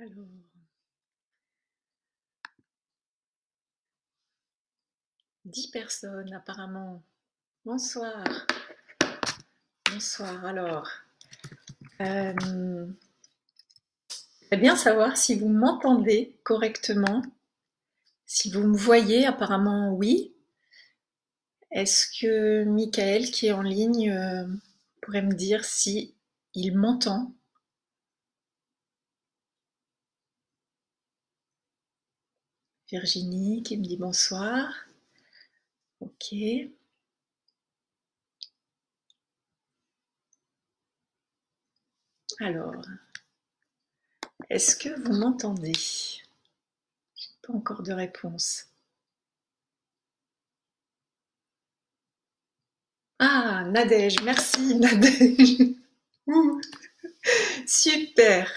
Alors, 10 personnes apparemment. Bonsoir. Bonsoir. Alors, j'aimerais bien savoir si vous m'entendez correctement, si vous me voyez. Apparemment, oui. Est-ce que Michael, qui est en ligne, pourrait me dire si il m'entend? Virginie qui me dit bonsoir. Ok. Alors, est-ce que vous m'entendez? Pas encore de réponse. Ah, Nadège, merci Nadège. Ouh, super.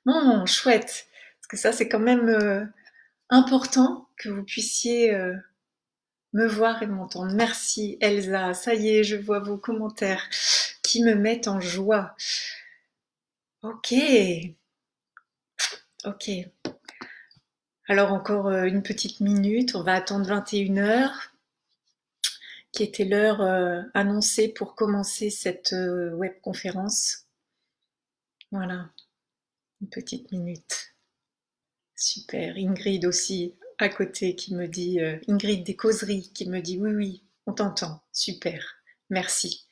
Bon, chouette. Parce que ça, c'est quand même important que vous puissiez me voir et m'entendre. Merci Elsa. Ça y est, je vois vos commentaires qui me mettent en joie. Ok, ok. Alors encore une petite minute. On va attendre 21 h, qui était l'heure annoncée pour commencer cette webconférence. Voilà, une petite minute. Super. Ingrid aussi à côté qui me dit, Ingrid des causeries qui me dit oui, oui, on t'entend. Super. Merci.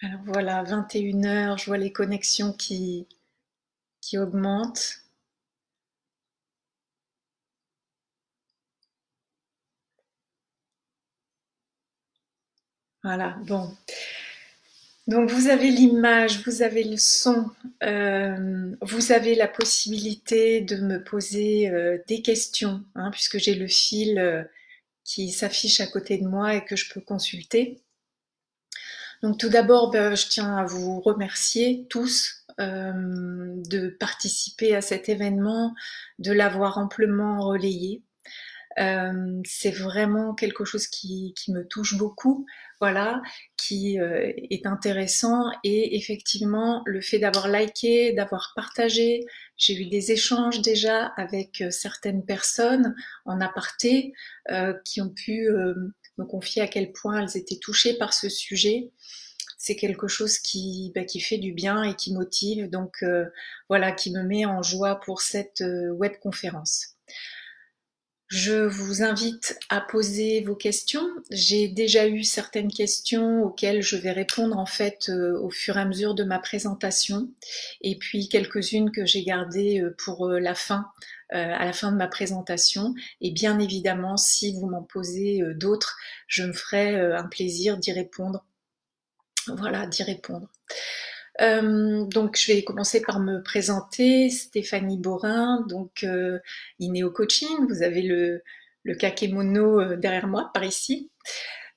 Alors voilà, 21 h, je vois les connexions qui augmentent. Voilà, bon. Donc vous avez l'image, vous avez le son, vous avez la possibilité de me poser des questions, hein, puisque j'ai le fil qui s'affiche à côté de moi et que je peux consulter. Donc tout d'abord, je tiens à vous remercier tous de participer à cet événement, de l'avoir amplement relayé. C'est vraiment quelque chose qui me touche beaucoup, voilà, qui est intéressant, et effectivement le fait d'avoir liké, d'avoir partagé, j'ai eu des échanges déjà avec certaines personnes en aparté qui ont pu me confier à quel point elles étaient touchées par ce sujet. C'est quelque chose qui fait du bien et qui motive, donc voilà, qui me met en joie pour cette webconférence. Je vous invite à poser vos questions. J'ai déjà eu certaines questions auxquelles je vais répondre en fait au fur et à mesure de ma présentation, et puis quelques-unes que j'ai gardées pour la fin, à la fin de ma présentation. Et bien évidemment, si vous m'en posez d'autres, je me ferai un plaisir d'y répondre. Voilà, d'y répondre. Donc je vais commencer par me présenter. Stéphanie Borin, donc Inéo Coaching, vous avez le kakémono derrière moi, par ici.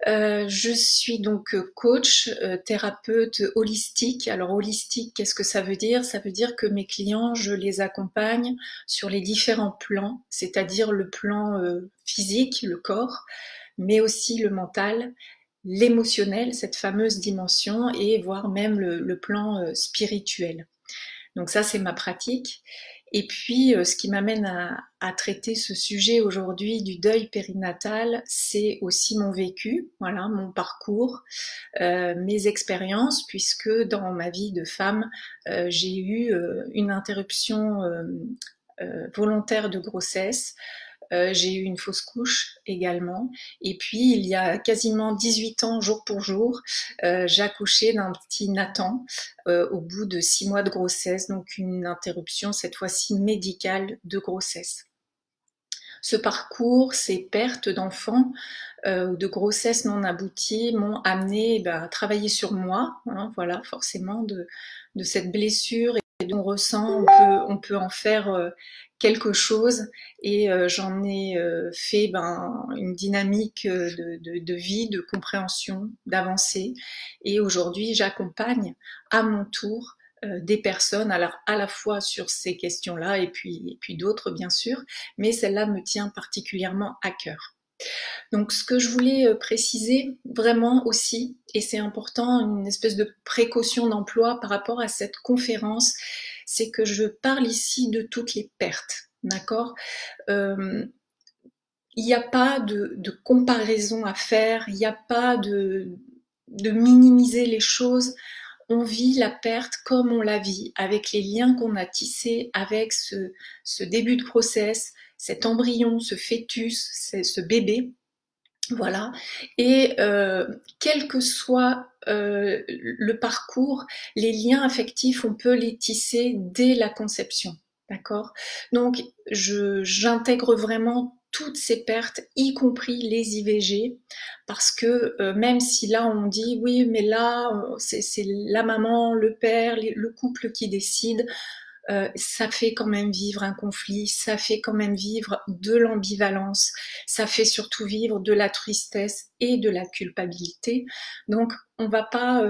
Je suis donc coach, thérapeute holistique. Alors holistique, qu'est-ce que ça veut dire? Ça veut dire que mes clients, je les accompagne sur les différents plans, c'est-à-dire le plan physique, le corps, mais aussi le mental, l'émotionnel, cette fameuse dimension, et voire même le plan spirituel. Donc ça, c'est ma pratique. Et puis, ce qui m'amène à traiter ce sujet aujourd'hui du deuil périnatal, c'est aussi mon vécu, voilà, mon parcours, mes expériences, puisque dans ma vie de femme, j'ai eu une interruption volontaire de grossesse. J'ai eu une fausse couche également. Et puis, il y a quasiment 18 ans, jour pour jour, j'accouchais d'un petit Nathan au bout de 6 mois de grossesse. Donc, une interruption, cette fois-ci médicale, de grossesse. Ce parcours, ces pertes d'enfants ou de grossesse non aboutie m'ont amené à travailler sur moi, hein, voilà, forcément, de cette blessure et on ressent, on peut en faire quelque chose, et j'en ai fait une dynamique de vie, de compréhension, d'avancée, et aujourd'hui j'accompagne à mon tour des personnes, alors à la fois sur ces questions-là et puis d'autres bien sûr, mais celle-là me tient particulièrement à cœur. Donc ce que je voulais préciser vraiment aussi, et c'est important, une espèce de précaution d'emploi par rapport à cette conférence, c'est que je parle ici de toutes les pertes, d'accord? Il n'y a pas de comparaison à faire, il n'y a pas de minimiser les choses. On vit la perte comme on la vit, avec les liens qu'on a tissés, avec ce début de grossesse, cet embryon, ce fœtus, ce bébé. Voilà. Et quel que soit le parcours, les liens affectifs, on peut les tisser dès la conception. D'accord? Donc, j'intègre vraiment toutes ces pertes, y compris les IVG, parce que même si là on dit oui, mais là c'est la maman, le père, le couple qui décide, ça fait quand même vivre un conflit, ça fait quand même vivre de l'ambivalence, ça fait surtout vivre de la tristesse et de la culpabilité. Donc on va pas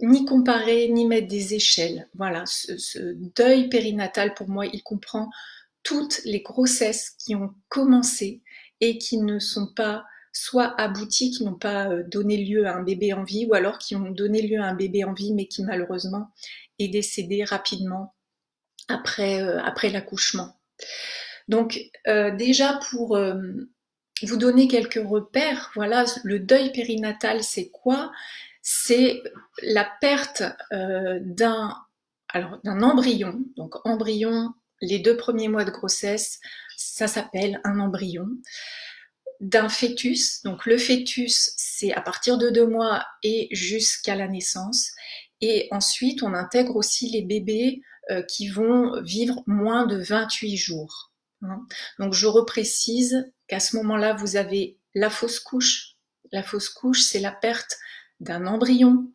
ni comparer, ni mettre des échelles. Voilà, ce deuil périnatal, pour moi, il comprend toutes les grossesses qui ont commencé et qui ne sont pas soit abouties, qui n'ont pas donné lieu à un bébé en vie, ou alors qui ont donné lieu à un bébé en vie, mais qui malheureusement est décédé rapidement après l'accouchement. Donc déjà pour vous donner quelques repères, voilà, le deuil périnatal, c'est quoi? C'est la perte d'un embryon. Donc embryon, les 2 premiers mois de grossesse, ça s'appelle un embryon. D'un fœtus, donc le fœtus, c'est à partir de 2 mois et jusqu'à la naissance. Et ensuite, on intègre aussi les bébés qui vont vivre moins de 28 jours. Donc je reprécise qu'à ce moment-là, vous avez la fausse couche. La fausse couche, c'est la perte d'un embryon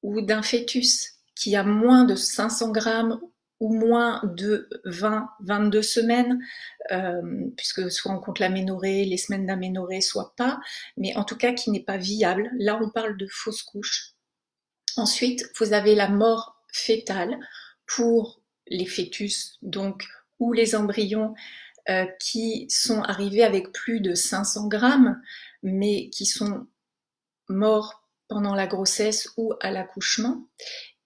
ou d'un fœtus qui a moins de 500 grammes ou moins de 20-22 semaines, puisque soit on compte l'aménorrhée, les semaines d'aménorrhée, soit pas, mais en tout cas qui n'est pas viable. Là, on parle de fausse couche. Ensuite, vous avez la mort fœtale pour les fœtus, donc, ou les embryons qui sont arrivés avec plus de 500 grammes, mais qui sont morts pendant la grossesse ou à l'accouchement.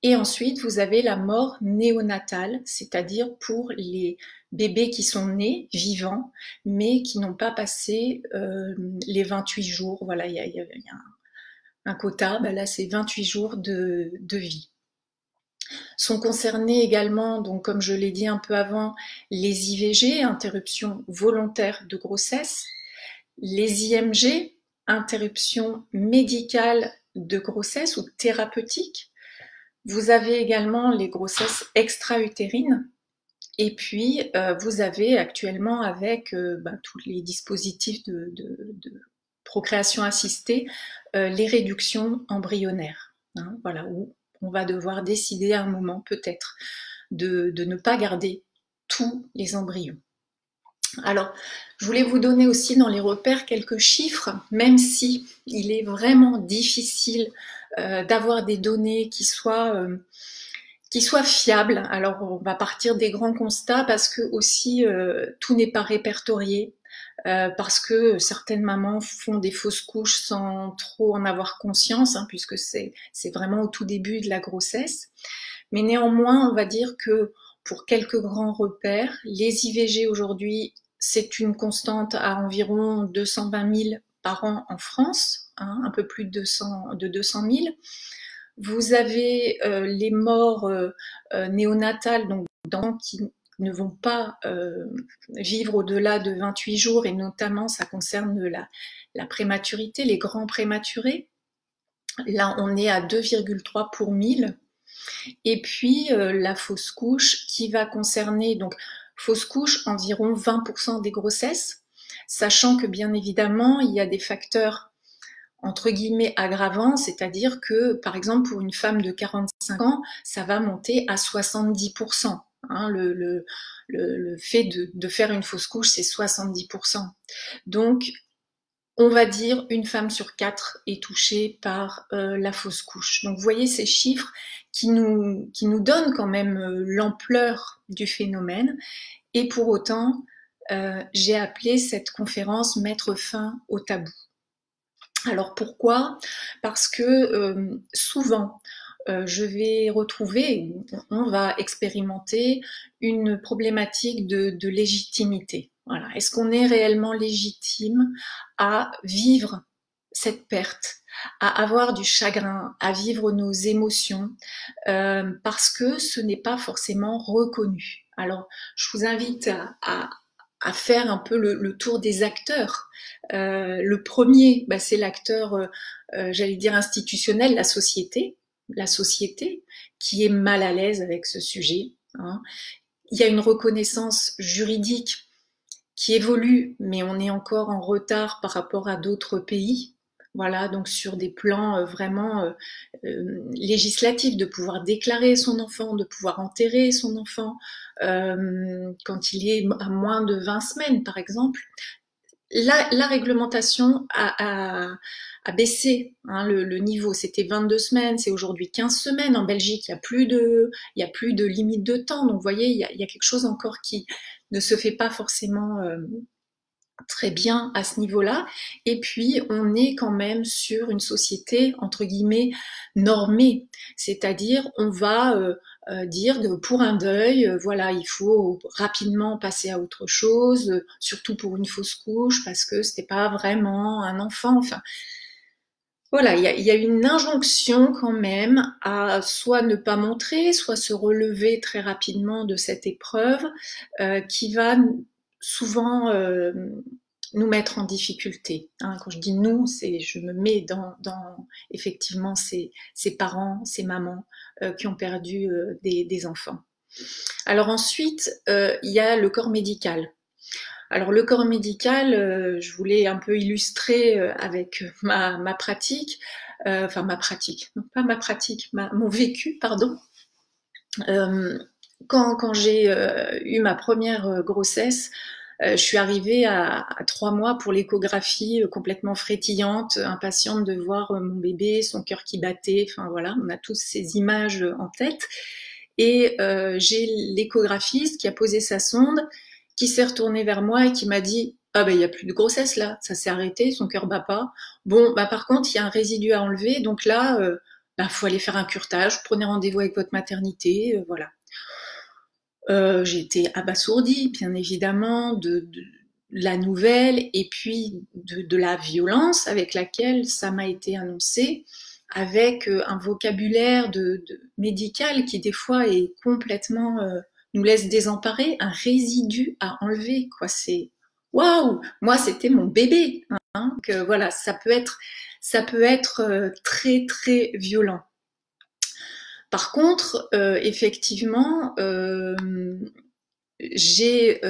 Et ensuite, vous avez la mort néonatale, c'est-à-dire pour les bébés qui sont nés vivants, mais qui n'ont pas passé les 28 jours. Voilà, il y a un quota, là c'est 28 jours de vie. Sont concernés également, donc comme je l'ai dit un peu avant, les IVG, interruption volontaire de grossesse, les IMG, interruption médicale de grossesse ou thérapeutique. Vous avez également les grossesses extra-utérines, et puis vous avez actuellement avec tous les dispositifs de procréation assistée, les réductions embryonnaires. Voilà, où on va devoir décider à un moment peut-être de ne pas garder tous les embryons. Alors, je voulais vous donner aussi dans les repères quelques chiffres, même si il est vraiment difficile d'avoir des données qui soient fiables. Alors, on va partir des grands constats parce que aussi tout n'est pas répertorié, parce que certaines mamans font des fausses couches sans trop en avoir conscience, puisque c'est vraiment au tout début de la grossesse. Mais néanmoins, on va dire que pour quelques grands repères, les IVG aujourd'hui, c'est une constante à environ 220 000 par an en France, un peu plus de 200 000. Vous avez les morts néonatales, donc d'enfants qui ne vont pas vivre au-delà de 28 jours, et notamment ça concerne la prématurité, les grands prématurés. Là, on est à 2,3 pour 1000. Et puis la fausse couche qui va concerner, donc fausse couche, environ 20% des grossesses, sachant que bien évidemment il y a des facteurs entre guillemets aggravant, c'est-à-dire que par exemple pour une femme de 45 ans, ça va monter à 70%. Hein, le fait de faire une fausse couche, c'est 70%. Donc on va dire une femme sur 4 est touchée par la fausse couche. Donc vous voyez ces chiffres qui nous donnent quand même l'ampleur du phénomène. Et pour autant, j'ai appelé cette conférence Mettre fin au tabou. Alors pourquoi? Parce que souvent, je vais retrouver, on va expérimenter une problématique de légitimité. Voilà. Est-ce qu'on est réellement légitime à vivre cette perte, à avoir du chagrin, à vivre nos émotions, parce que ce n'est pas forcément reconnu. Alors, je vous invite à faire un peu le tour des acteurs. Le premier, bah, c'est l'acteur, j'allais dire institutionnel, la société qui est mal à l'aise avec ce sujet. Hein. Il y a une reconnaissance juridique qui évolue, mais on est encore en retard par rapport à d'autres pays. Voilà, donc sur des plans vraiment législatifs, de pouvoir déclarer son enfant, de pouvoir enterrer son enfant quand il est à moins de 20 semaines, par exemple. La réglementation a baissé hein, le niveau. C'était 22 semaines, c'est aujourd'hui 15 semaines. En Belgique, il y a plus de limite de temps. Donc, vous voyez, il y a quelque chose encore qui ne se fait pas forcément très bien à ce niveau-là. Et puis, on est quand même sur une société, entre guillemets, normée. C'est-à-dire, on va dire que pour un deuil, voilà, il faut rapidement passer à autre chose, surtout pour une fausse couche, parce que c'était pas vraiment un enfant. Enfin, voilà, il y a une injonction quand même à soit ne pas montrer, soit se relever très rapidement de cette épreuve qui va souvent nous mettre en difficulté. Hein. Quand je dis nous, c'est je me mets dans effectivement ces parents, ces mamans qui ont perdu des enfants. Alors ensuite, il y a le corps médical. Alors le corps médical, je voulais un peu illustrer avec ma pratique, enfin ma pratique, non pas ma pratique, mon vécu, pardon. Quand j'ai eu ma première grossesse, je suis arrivée à 3 mois pour l'échographie, complètement frétillante, impatiente de voir mon bébé, son cœur qui battait, enfin voilà, on a tous ces images en tête. Et j'ai l'échographiste qui a posé sa sonde, qui s'est retourné vers moi et qui m'a dit ah ben il y a plus de grossesse là, ça s'est arrêté, son cœur bat pas. Bon bah par contre il y a un résidu à enlever, donc là bah, faut aller faire un curetage, prenez rendez-vous avec votre maternité, voilà. J'ai été abasourdie bien évidemment de la nouvelle et puis de la violence avec laquelle ça m'a été annoncé, avec un vocabulaire de médical qui des fois est complètement nous laisse désemparés, un résidu à enlever, quoi. C'est waouh, moi c'était mon bébé, hein, que voilà, ça peut être très très violent. Par contre, effectivement, j'ai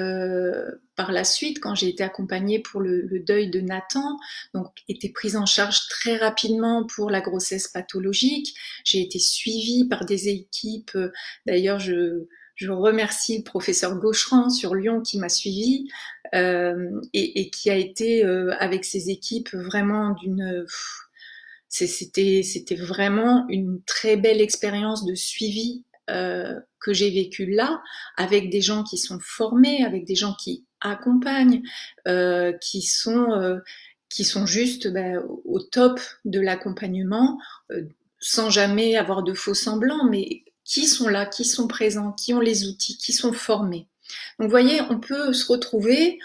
par la suite, quand j'ai été accompagnée pour le deuil de Nathan, donc été prise en charge très rapidement pour la grossesse pathologique. J'ai été suivie par des équipes. D'ailleurs, je remercie le professeur Gaucheran sur Lyon qui m'a suivie et qui a été avec ses équipes vraiment d'une c'était vraiment une très belle expérience de suivi que j'ai vécue là, avec des gens qui sont formés, avec des gens qui accompagnent, qui sont juste au top de l'accompagnement, sans jamais avoir de faux semblants, mais qui sont là, qui sont présents, qui ont les outils, qui sont formés. Donc vous voyez, on peut se retrouver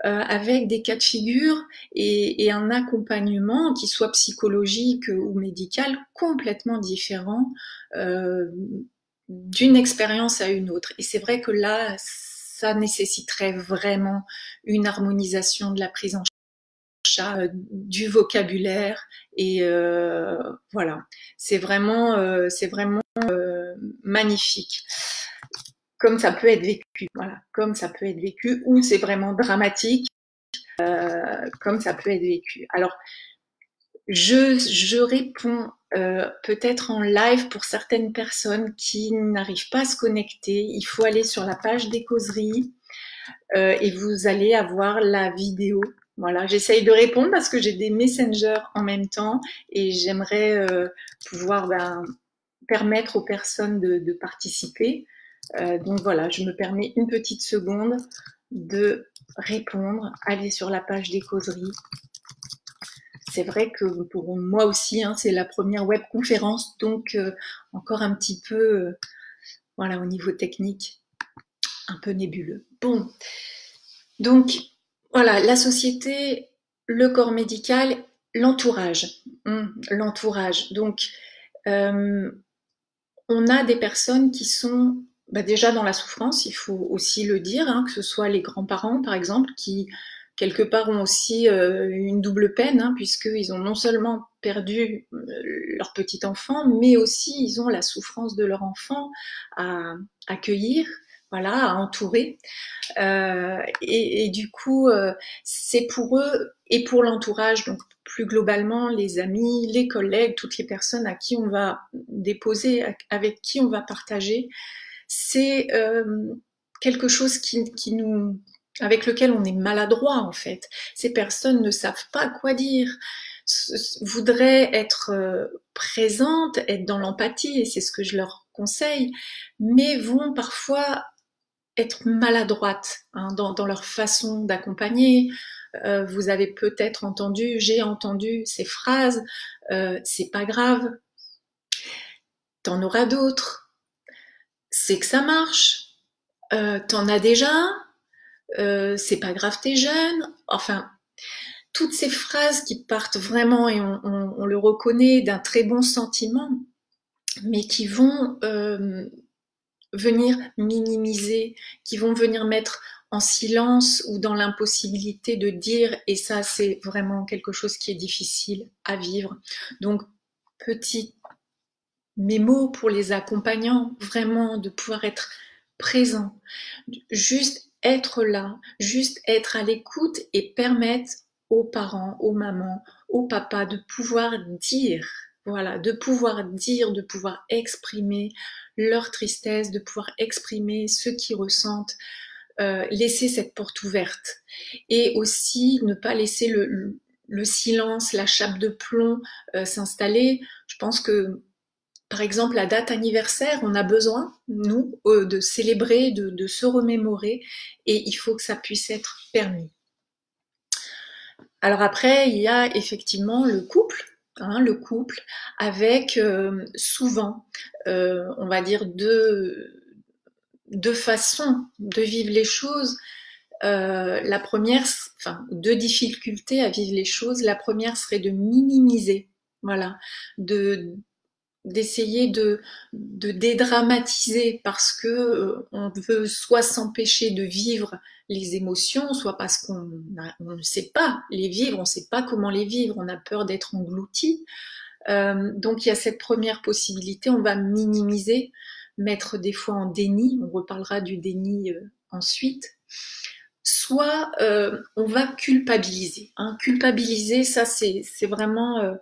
avec des cas de figure et un accompagnement qui soit psychologique ou médical complètement différent d'une expérience à une autre. Et c'est vrai que là, ça nécessiterait vraiment une harmonisation de la prise en charge, du vocabulaire et voilà, c'est vraiment magnifique. Comme ça peut être vécu, voilà, comme ça peut être vécu, ou c'est vraiment dramatique, comme ça peut être vécu. Alors, Je réponds peut-être en live pour certaines personnes qui n'arrivent pas à se connecter. Il faut aller sur la page des causeries et vous allez avoir la vidéo. Voilà, j'essaye de répondre parce que j'ai des messengers en même temps et j'aimerais pouvoir permettre aux personnes de participer. Donc voilà, je me permets une petite seconde de répondre. Allez sur la page des causeries. C'est vrai que pour moi aussi, hein, c'est la première webconférence, donc encore un petit peu, voilà, au niveau technique, un peu nébuleux. Bon, donc voilà, la société, le corps médical, l'entourage. L'entourage. Donc, on a des personnes qui sont déjà dans la souffrance, il faut aussi le dire, hein, que ce soit les grands-parents, par exemple, qui quelque part ont aussi une double peine, hein, puisqu'ils ont non seulement perdu leur petit enfant, mais aussi ils ont la souffrance de leur enfant à accueillir, voilà, à entourer. Et du coup, c'est pour eux et pour l'entourage, donc plus globalement les amis, les collègues, toutes les personnes à qui on va déposer, avec qui on va partager, c'est quelque chose qui nous, avec lequel on est maladroit en fait. Ces personnes ne savent pas quoi dire, voudraient être présentes, être dans l'empathie, et c'est ce que je leur conseille, mais vont parfois être maladroites hein, dans leur façon d'accompagner. Vous avez peut-être entendu, j'ai entendu ces phrases, c'est pas grave, t'en auras d'autres, c'est que ça marche, t'en as déjà, c'est pas grave, t'es jeune. Enfin, toutes ces phrases qui partent vraiment, et on le reconnaît, d'un très bon sentiment, mais qui vont venir minimiser, qui vont venir mettre en silence ou dans l'impossibilité de dire, et ça c'est vraiment quelque chose qui est difficile à vivre. Donc petit mémo pour les accompagnants, vraiment de pouvoir être présent, juste être là, juste être à l'écoute et permettre aux parents, aux mamans, aux papas de pouvoir dire, voilà, de pouvoir dire, de pouvoir exprimer leur tristesse, de pouvoir exprimer ce qu'ils ressentent, laisser cette porte ouverte et aussi ne pas laisser le silence, la chape de plomb s'installer. Je pense que par exemple, la date anniversaire, on a besoin, nous, de célébrer, de se remémorer, et il faut que ça puisse être permis. Alors après, il y a effectivement hein, le couple avec souvent, on va dire, deux façons de vivre les choses. La première, enfin, deux difficultés à vivre les choses. La première serait de minimiser, voilà, d'essayer de dédramatiser parce que on veut soit s'empêcher de vivre les émotions, soit parce on ne sait pas les vivre, on ne sait pas comment les vivre, on a peur d'être englouti. Donc il y a cette première possibilité, on va minimiser, mettre des fois en déni, on reparlera du déni ensuite. Soit on va culpabiliser. Hein. Culpabiliser, ça c'est vraiment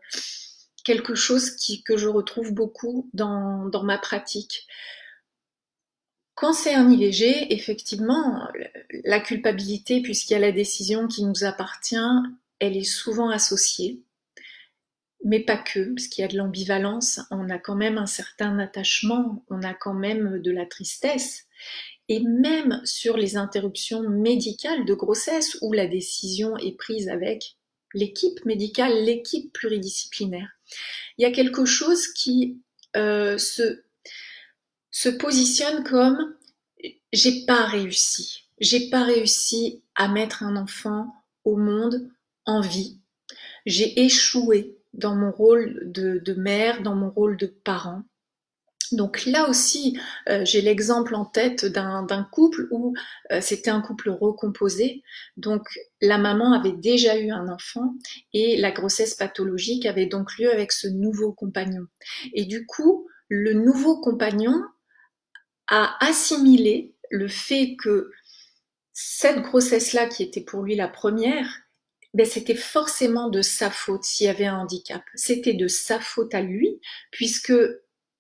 quelque chose que je retrouve beaucoup dans ma pratique. Quand c'est un IVG, effectivement, la culpabilité, puisqu'il y a la décision qui nous appartient, elle est souvent associée, mais pas que, parce qu'il y a de l'ambivalence, on a quand même un certain attachement, on a quand même de la tristesse, et même sur les interruptions médicales de grossesse où la décision est prise avec l'équipe médicale, l'équipe pluridisciplinaire. Il y a quelque chose qui se positionne comme j'ai pas réussi. J'ai pas réussi à mettre un enfant au monde en vie. J'ai échoué dans mon rôle de mère, dans mon rôle de parent. Donc là aussi, j'ai l'exemple en tête d'un couple où c'était un couple recomposé. Donc la maman avait déjà eu un enfant et la grossesse pathologique avait donc lieu avec ce nouveau compagnon. Et du coup, le nouveau compagnon a assimilé le fait que cette grossesse-là, qui était pour lui la première, ben, c'était forcément de sa faute s'il y avait un handicap. C'était de sa faute à lui, puisque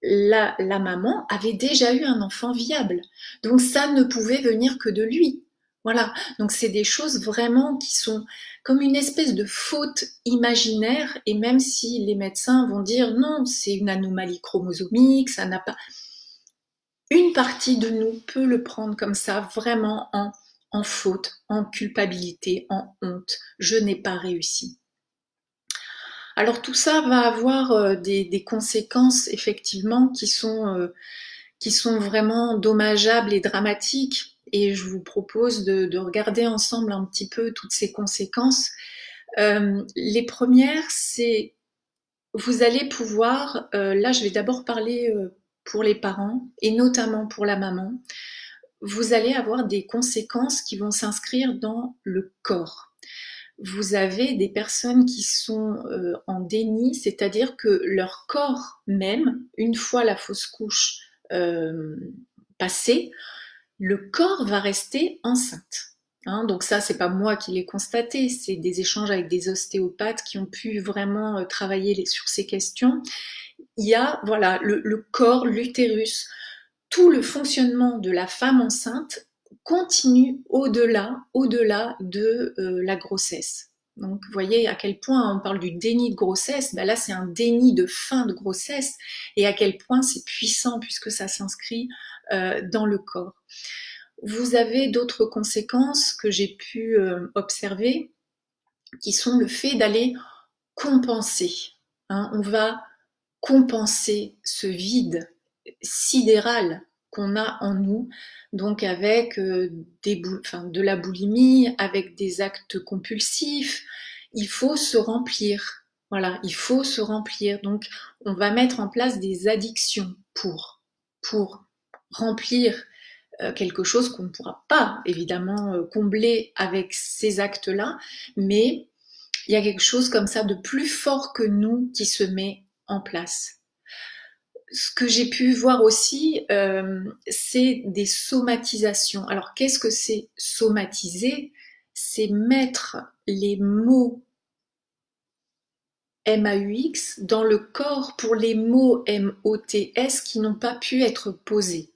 la maman avait déjà eu un enfant viable. Donc ça ne pouvait venir que de lui. Voilà. Donc c'est des choses vraiment qui sont comme une espèce de faute imaginaire, et même si les médecins vont dire non, c'est une anomalie chromosomique, ça n'a pas. Une partie de nous peut le prendre comme ça, vraiment en faute, en culpabilité, en honte. Je n'ai pas réussi. Alors tout ça va avoir des conséquences effectivement qui sont vraiment dommageables et dramatiques. Et je vous propose de regarder ensemble un petit peu toutes ces conséquences. Les premières, c'est vous allez pouvoir, là je vais d'abord parler pour les parents et notamment pour la maman, vous allez avoir des conséquences qui vont s'inscrire dans le corps. Vous avez des personnes qui sont en déni, c'est-à-dire que leur corps même, une fois la fausse couche passée, le corps va rester enceinte. Hein, donc ça, c'est pas moi qui l'ai constaté, c'est des échanges avec des ostéopathes qui ont pu vraiment travailler sur ces questions. Il y a voilà le corps, l'utérus, tout le fonctionnement de la femme enceinte continue au-delà de la grossesse. Donc, vous voyez à quel point on parle du déni de grossesse. Ben là, c'est un déni de fin de grossesse, et à quel point c'est puissant puisque ça s'inscrit dans le corps. Vous avez d'autres conséquences que j'ai pu observer, qui sont le fait d'aller compenser. Hein, on va compenser ce vide sidéral qu'on a en nous, donc avec de la boulimie, avec des actes compulsifs. Il faut se remplir. Voilà, il faut se remplir. Donc, on va mettre en place des addictions pour remplir quelque chose qu'on ne pourra pas évidemment combler avec ces actes-là, mais il y a quelque chose comme ça de plus fort que nous qui se met en place. Ce que j'ai pu voir aussi, c'est des somatisations. Alors qu'est-ce que c'est somatiser? C'est mettre les mots MAUX dans le corps pour les mots MOTS qui n'ont pas pu être posés.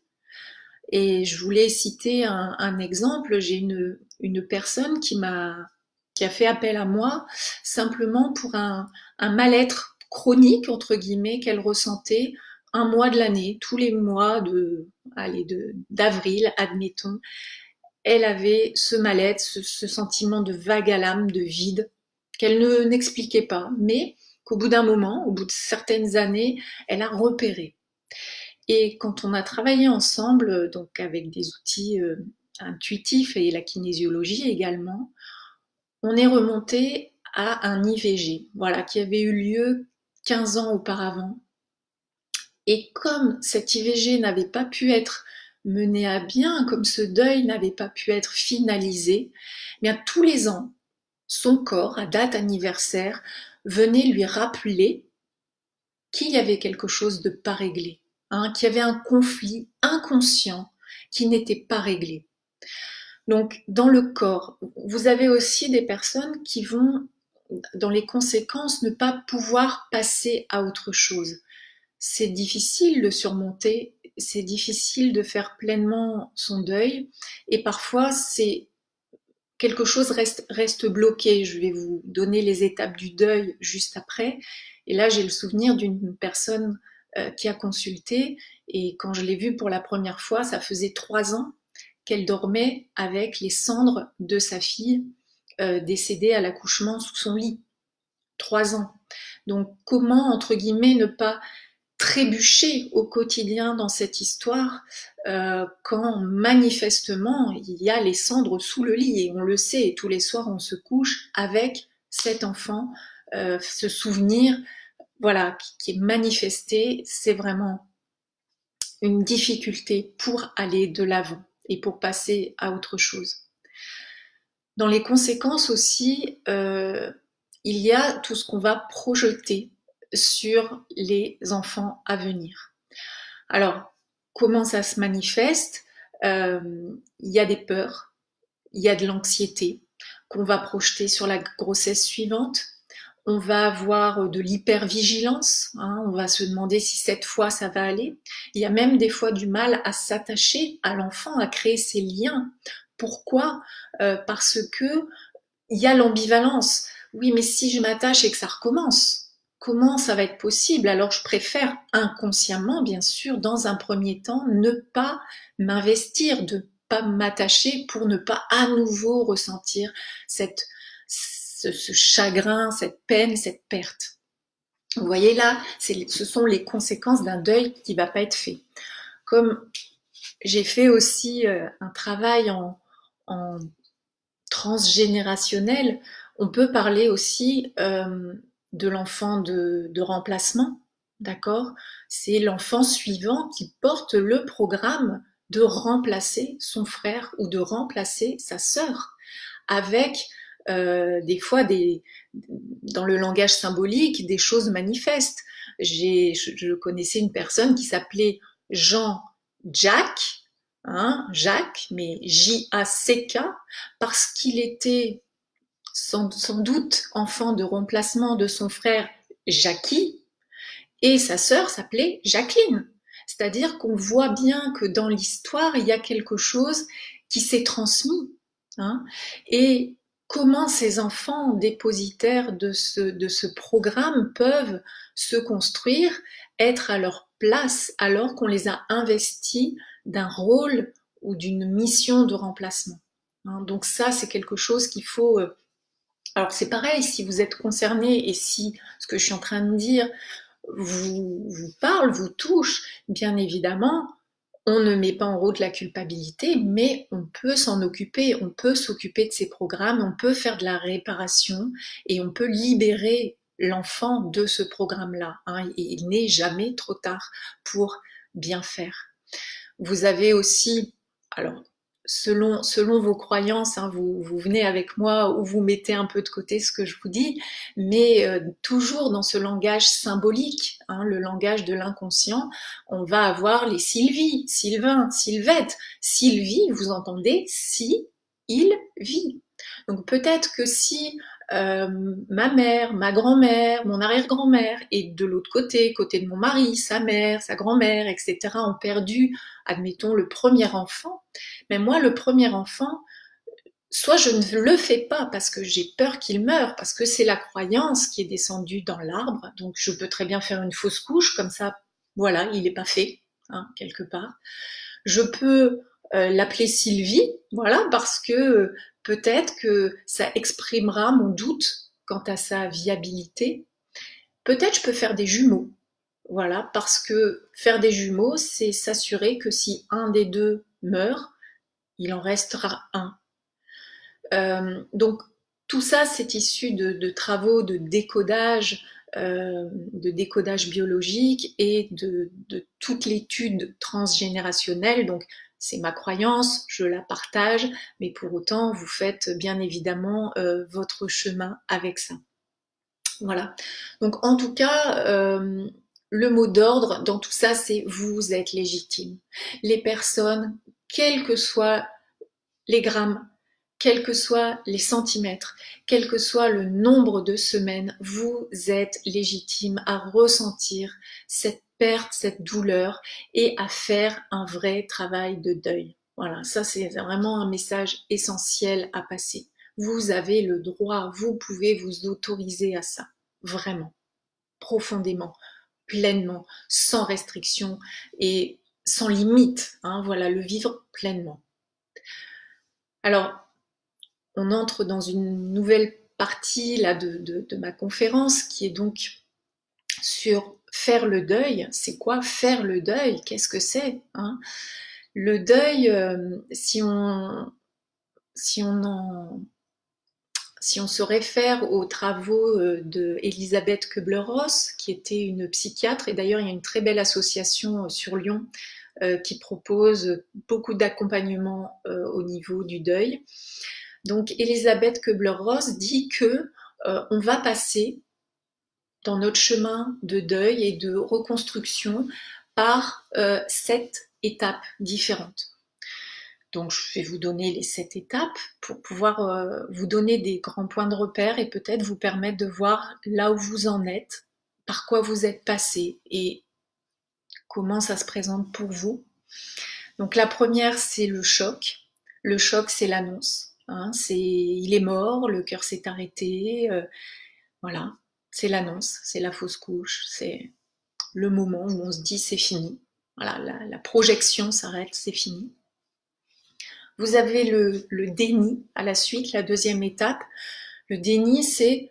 Et je voulais citer un exemple. J'ai une personne qui a fait appel à moi simplement pour un mal-être chronique entre guillemets qu'elle ressentait un mois de l'année, tous les mois d'avril, admettons. Elle avait ce mal-être, ce sentiment de vague à l'âme, de vide, qu'elle n'expliquait pas, mais qu'au bout d'un moment, au bout de certaines années, elle a repéré. Et quand on a travaillé ensemble, donc avec des outils intuitifs et la kinésiologie également, on est remonté à un IVG, voilà, qui avait eu lieu 15 ans auparavant. Et comme cet IVG n'avait pas pu être mené à bien, comme ce deuil n'avait pas pu être finalisé, eh bien tous les ans, son corps, à date anniversaire, venait lui rappeler qu'il y avait quelque chose de pas réglé, hein, qu'il y avait un conflit inconscient qui n'était pas réglé. Donc, dans le corps, vous avez aussi des personnes qui vont, dans les conséquences, ne pas pouvoir passer à autre chose. C'est difficile de surmonter, c'est difficile de faire pleinement son deuil, et parfois c'est quelque chose reste bloqué. Je vais vous donner les étapes du deuil juste après. Et là, j'ai le souvenir d'une personne qui a consulté, et quand je l'ai vue pour la première fois, ça faisait 3 ans qu'elle dormait avec les cendres de sa fille décédée à l'accouchement sous son lit. 3 ans. Donc comment, entre guillemets, ne pas trébucher au quotidien dans cette histoire quand manifestement il y a les cendres sous le lit, et on le sait, et tous les soirs on se couche avec cet enfant, ce souvenir voilà, qui est manifesté. C'est vraiment une difficulté pour aller de l'avant et pour passer à autre chose. Dans les conséquences aussi, il y a tout ce qu'on va projeter sur les enfants à venir. Alors, comment ça se manifeste? Il y a des peurs, il y a de l'anxiété qu'on va projeter sur la grossesse suivante. On va avoir de l'hypervigilance, hein, on va se demander si cette fois ça va aller. Il y a même des fois du mal à s'attacher à l'enfant, à créer ces liens. Pourquoi? Parce que il y a l'ambivalence. Oui, mais si je m'attache et que ça recommence, comment ça va être possible? Alors je préfère inconsciemment, bien sûr, dans un premier temps, ne pas m'investir, de pas m'attacher pour ne pas à nouveau ressentir ce chagrin, cette peine, cette perte. Vous voyez là, ce sont les conséquences d'un deuil qui ne va pas être fait. Comme j'ai fait aussi un travail en transgénérationnel, on peut parler aussi de l'enfant de remplacement, d'accord? C'est l'enfant suivant qui porte le programme de remplacer son frère ou de remplacer sa sœur, avec des fois dans le langage symbolique des choses manifestes. Je connaissais une personne qui s'appelait Jean-Jack, hein, Jacques, mais J-A-C-K, parce qu'il était sans doute enfant de remplacement de son frère Jackie, et sa sœur s'appelait Jacqueline. C'est-à-dire qu'on voit bien que dans l'histoire, il y a quelque chose qui s'est transmis. Hein, et comment ces enfants dépositaires de ce programme peuvent se construire, être à leur place alors qu'on les a investis d'un rôle ou d'une mission de remplacement. Hein, donc ça, c'est quelque chose qu'il faut... Alors c'est pareil, si vous êtes concerné et si ce que je suis en train de dire vous parle, vous touche, bien évidemment, on ne met pas en route la culpabilité, mais on peut s'en occuper, on peut s'occuper de ces programmes, on peut faire de la réparation et on peut libérer l'enfant de ce programme-là. Hein, et il n'est jamais trop tard pour bien faire. Vous avez aussi, alors selon vos croyances, hein, vous venez avec moi ou vous mettez un peu de côté ce que je vous dis, mais toujours dans ce langage symbolique, hein, le langage de l'inconscient, on va avoir les Sylvie, Sylvain, Sylvette. Sylvie, vous entendez, si, il vit. Donc peut-être que si ma mère, ma grand-mère, mon arrière-grand-mère et de l'autre côté de mon mari, sa mère, sa grand-mère, etc., ont perdu, admettons, le premier enfant, mais moi, le premier enfant, soit je ne le fais pas parce que j'ai peur qu'il meure, parce que c'est la croyance qui est descendue dans l'arbre, donc je peux très bien faire une fausse couche, comme ça, voilà, il n'est pas fait, hein, quelque part. Je peux l'appeler Sylvie, voilà, parce que peut-être que ça exprimera mon doute quant à sa viabilité. Peut-être je peux faire des jumeaux, voilà, parce que faire des jumeaux, c'est s'assurer que si un des deux meurt, il en restera un. Donc tout ça, c'est issu de travaux de décodage biologique et de toute l'étude transgénérationnelle. Donc c'est ma croyance, je la partage, mais pour autant, vous faites bien évidemment votre chemin avec ça. Voilà. Donc en tout cas, le mot d'ordre dans tout ça, c'est vous êtes légitime. Les personnes, quels que soient les grammes, quels que soient les centimètres, quel que soit le nombre de semaines, vous êtes légitime à ressentir cette perte, cette douleur et à faire un vrai travail de deuil. Voilà, ça c'est vraiment un message essentiel à passer. Vous avez le droit, vous pouvez vous autoriser à ça, vraiment, profondément, pleinement, sans restriction et sans limite. Hein, voilà, le vivre pleinement. Alors, on entre dans une nouvelle partie là, de ma conférence qui est donc sur faire le deuil. C'est quoi faire le deuil? Qu'est-ce que c'est, hein? Le deuil, si on se réfère aux travaux de Elisabeth Kubler-Ross, qui était une psychiatre, et d'ailleurs il y a une très belle association sur Lyon qui propose beaucoup d'accompagnement au niveau du deuil. Donc Elisabeth Kubler-Ross dit que on va passer dans notre chemin de deuil et de reconstruction par 7 étapes différentes. Donc je vais vous donner les 7 étapes pour pouvoir vous donner des grands points de repère et peut-être vous permettre de voir là où vous en êtes, par quoi vous êtes passé et comment ça se présente pour vous. Donc la première, c'est le choc. Le choc, c'est l'annonce. Hein, il est mort, le cœur s'est arrêté. Voilà, c'est l'annonce, c'est la fausse couche, c'est le moment où on se dit c'est fini. Voilà, la projection s'arrête, c'est fini. Vous avez le déni à la suite, la deuxième étape. Le déni, c'est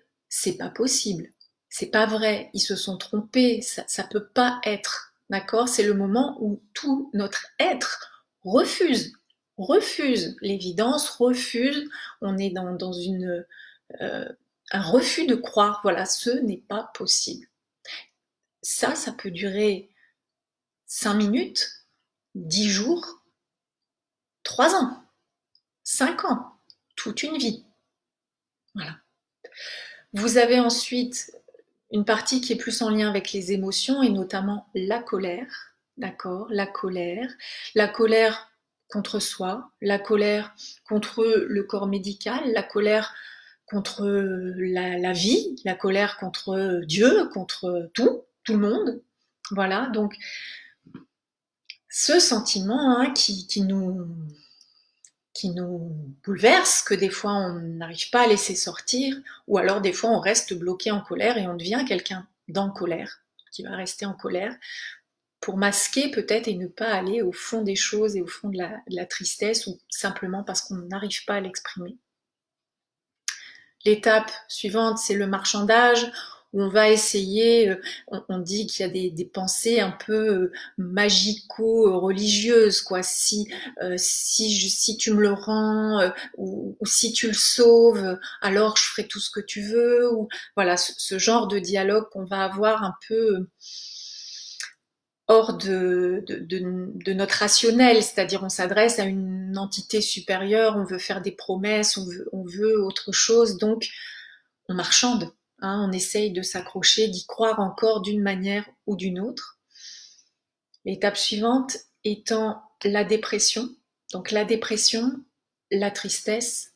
pas possible, c'est pas vrai, ils se sont trompés, ça peut pas être, d'accord? C'est le moment où tout notre être refuse l'évidence, refuse, on est dans un refus de croire, voilà, ce n'est pas possible. Ça peut durer 5 minutes, 10 jours, 3 ans, 5 ans, toute une vie. Voilà. Vous avez ensuite une partie qui est plus en lien avec les émotions et notamment la colère, d'accord? La colère contre soi, la colère contre le corps médical, la colère contre la vie, la colère contre Dieu, contre tout le monde. Voilà, donc ce sentiment hein, qui nous bouleverse, que des fois on n'arrive pas à laisser sortir, ou alors des fois on reste bloqué en colère et on devient quelqu'un d'en colère, qui va rester en colère, pour masquer peut-être et ne pas aller au fond des choses et au fond de la tristesse, ou simplement parce qu'on n'arrive pas à l'exprimer. L'étape suivante, c'est le marchandage, où on va essayer, on dit qu'il y a des pensées un peu magico-religieuses, quoi. Si tu me le rends, ou si tu le sauves, alors je ferai tout ce que tu veux, ou voilà, ce genre de dialogue qu'on va avoir un peu hors de notre rationnel, c'est-à-dire on s'adresse à une entité supérieure, on veut faire des promesses, on veut autre chose, donc on marchande, hein, on essaye de s'accrocher, d'y croire encore d'une manière ou d'une autre. L'étape suivante étant la dépression, donc la dépression, la tristesse,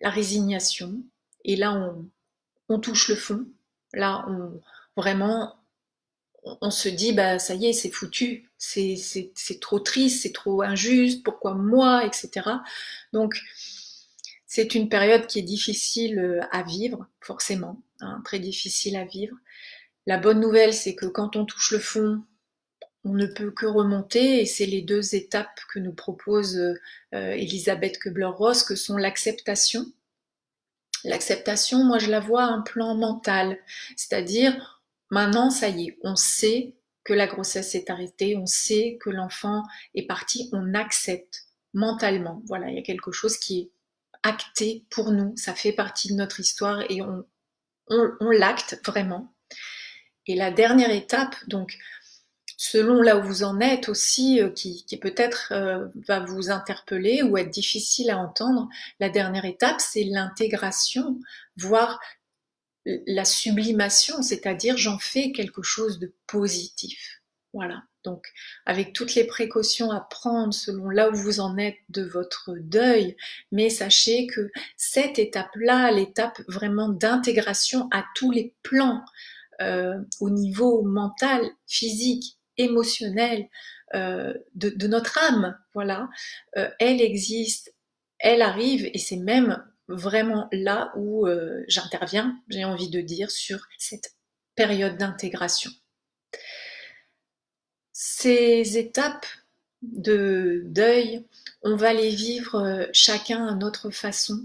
la résignation, et là on touche le fond, là vraiment on se dit bah ça y est c'est foutu, c'est trop triste, c'est trop injuste, pourquoi moi, etc. Donc c'est une période qui est difficile à vivre, forcément, hein, très difficile à vivre. La bonne nouvelle c'est que quand on touche le fond, on ne peut que remonter et c'est les 2 étapes que nous propose Elisabeth Kubler-Ross, que sont l'acceptation. L'acceptation, moi je la vois à un plan mental, c'est-à-dire maintenant, ça y est, on sait que la grossesse s'est arrêtée, on sait que l'enfant est parti, on accepte mentalement. Voilà, il y a quelque chose qui est acté pour nous, ça fait partie de notre histoire et on l'acte vraiment. Et la dernière étape, donc, selon là où vous en êtes aussi, qui peut-être va vous interpeller ou être difficile à entendre, la dernière étape, c'est l'intégration, voire la sublimation, c'est-à-dire j'en fais quelque chose de positif. Voilà. Donc, avec toutes les précautions à prendre selon là où vous en êtes de votre deuil, mais sachez que cette étape-là, l'étape vraiment d'intégration à tous les plans, au niveau mental, physique, émotionnel, de notre âme, voilà, elle existe, elle arrive, et c'est même vraiment là où j'interviens, j'ai envie de dire, sur cette période d'intégration. Ces étapes de deuil, on va les vivre chacun à notre façon,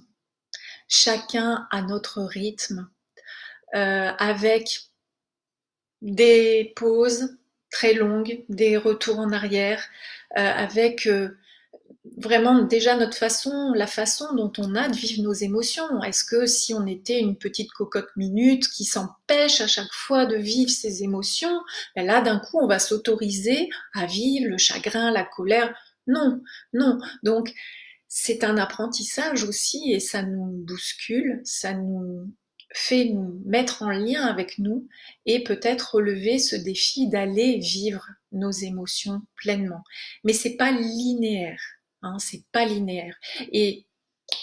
chacun à notre rythme, avec des pauses très longues, des retours en arrière, avec vraiment déjà notre façon, la façon dont on a de vivre nos émotions. Est-ce que si on était une petite cocotte minute qui s'empêche à chaque fois de vivre ses émotions, ben là d'un coup on va s'autoriser à vivre le chagrin, la colère? Non, non. Donc c'est un apprentissage aussi et ça nous bouscule, ça nous fait nous mettre en lien avec nous et peut-être relever ce défi d'aller vivre nos émotions pleinement. Mais c'est pas linéaire. hein, c'est pas linéaire. Et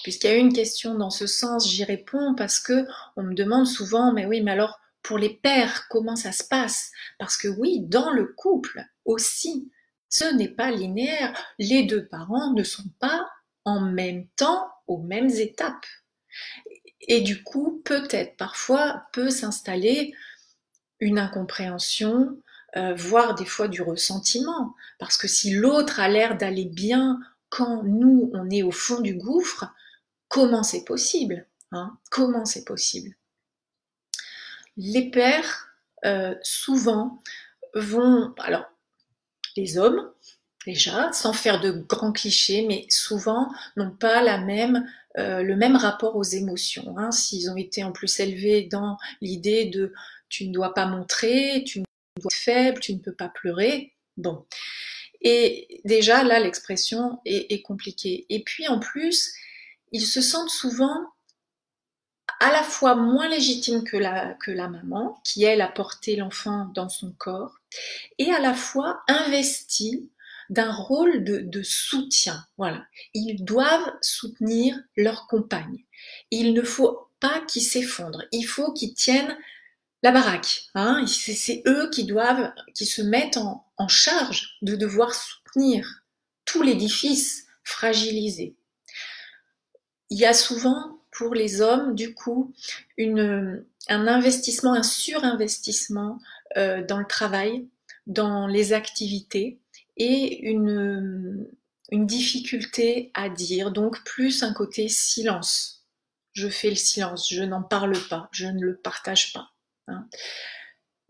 puisqu'il y a eu une question dans ce sens, j'y réponds parce que on me demande souvent, mais oui, mais alors pour les pères, comment ça se passe? Parce que oui, dans le couple aussi, ce n'est pas linéaire. Les deux parents ne sont pas en même temps aux mêmes étapes. Et du coup, peut-être parfois peut s'installer une incompréhension, voire des fois du ressentiment. Parce que si l'autre a l'air d'aller bien quand nous, on est au fond du gouffre, comment c'est possible, hein? Comment c'est possible? Les pères, souvent, vont... Alors, les hommes, déjà, sans faire de grands clichés, mais souvent n'ont pas le même rapport aux émotions, hein. S'ils ont été en plus élevés dans l'idée de tu ne dois pas montrer, tu ne dois être faible, tu ne peux pas pleurer, bon. Et déjà, là, l'expression est compliquée. Et puis, en plus, ils se sentent souvent à la fois moins légitimes que la maman, qui elle a porté l'enfant dans son corps, et à la fois investis d'un rôle de soutien. Voilà. Ils doivent soutenir leur compagne. Il ne faut pas qu'ils s'effondrent. Il faut qu'ils tiennent la baraque. Hein. C'est eux qui se mettent en charge de devoir soutenir tout l'édifice fragilisé. Il y a souvent pour les hommes, du coup, un investissement, un surinvestissement dans le travail, dans les activités et une difficulté à dire, donc plus un côté silence. Je fais le silence, je n'en parle pas, je ne le partage pas. Hein.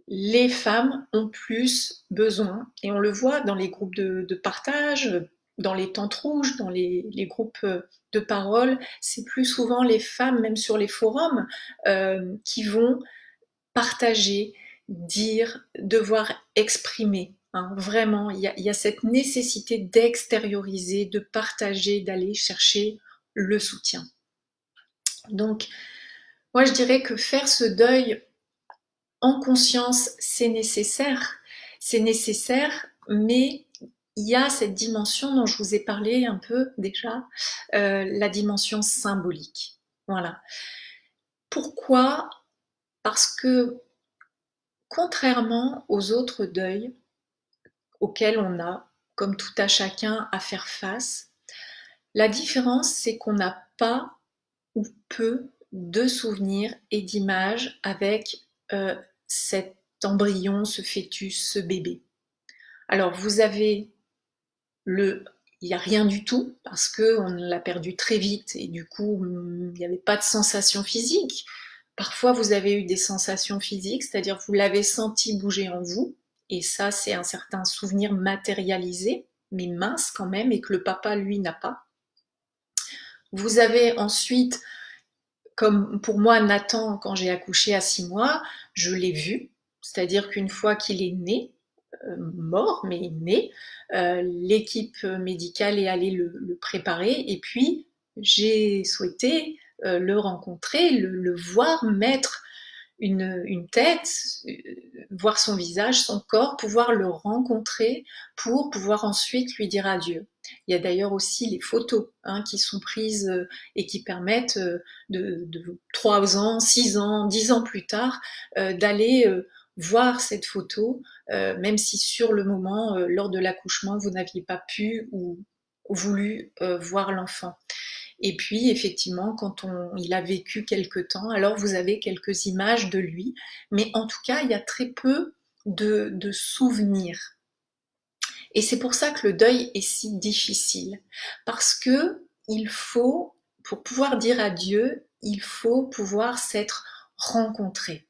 Les femmes ont plus besoin, et on le voit dans les groupes de partage, dans les tentes rouges, dans les groupes de parole, c'est plus souvent les femmes, même sur les forums, qui vont partager, dire, devoir exprimer. Hein. Vraiment, il y a cette nécessité d'extérioriser, de partager, d'aller chercher le soutien. Donc, moi je dirais que faire ce deuil en conscience, c'est nécessaire, mais il y a cette dimension dont je vous ai parlé un peu déjà, la dimension symbolique. Voilà. Pourquoi? Parce que contrairement aux autres deuils auxquels on a, comme tout à chacun, à faire face, la différence, c'est qu'on n'a pas ou peu de souvenirs et d'images avec cet embryon, ce fœtus, ce bébé. Alors vous avez il n'y a rien du tout parce qu'on l'a perdu très vite et du coup il n'y avait pas de sensation physique. Parfois vous avez eu des sensations physiques, c'est-à-dire vous l'avez senti bouger en vous et ça c'est un certain souvenir matérialisé, mais mince quand même et que le papa lui n'a pas. Vous avez ensuite, comme pour moi Nathan quand j'ai accouché à 6 mois, je l'ai vu, c'est-à-dire qu'une fois qu'il est né, mort mais né, l'équipe médicale est allée le préparer et puis j'ai souhaité le rencontrer, le voir mettre une tête, voir son visage, son corps, pouvoir le rencontrer pour pouvoir ensuite lui dire adieu. Il y a d'ailleurs aussi les photos qui sont prises et qui permettent de 3 ans, 6 ans, 10 ans plus tard d'aller voir cette photo, même si sur le moment, lors de l'accouchement, vous n'aviez pas pu ou voulu voir l'enfant. Et puis, effectivement, quand il a vécu quelque temps, alors vous avez quelques images de lui, mais en tout cas, il y a très peu de souvenirs. Et c'est pour ça que le deuil est si difficile, parce que il faut, pour pouvoir dire adieu, il faut pouvoir s'être rencontré.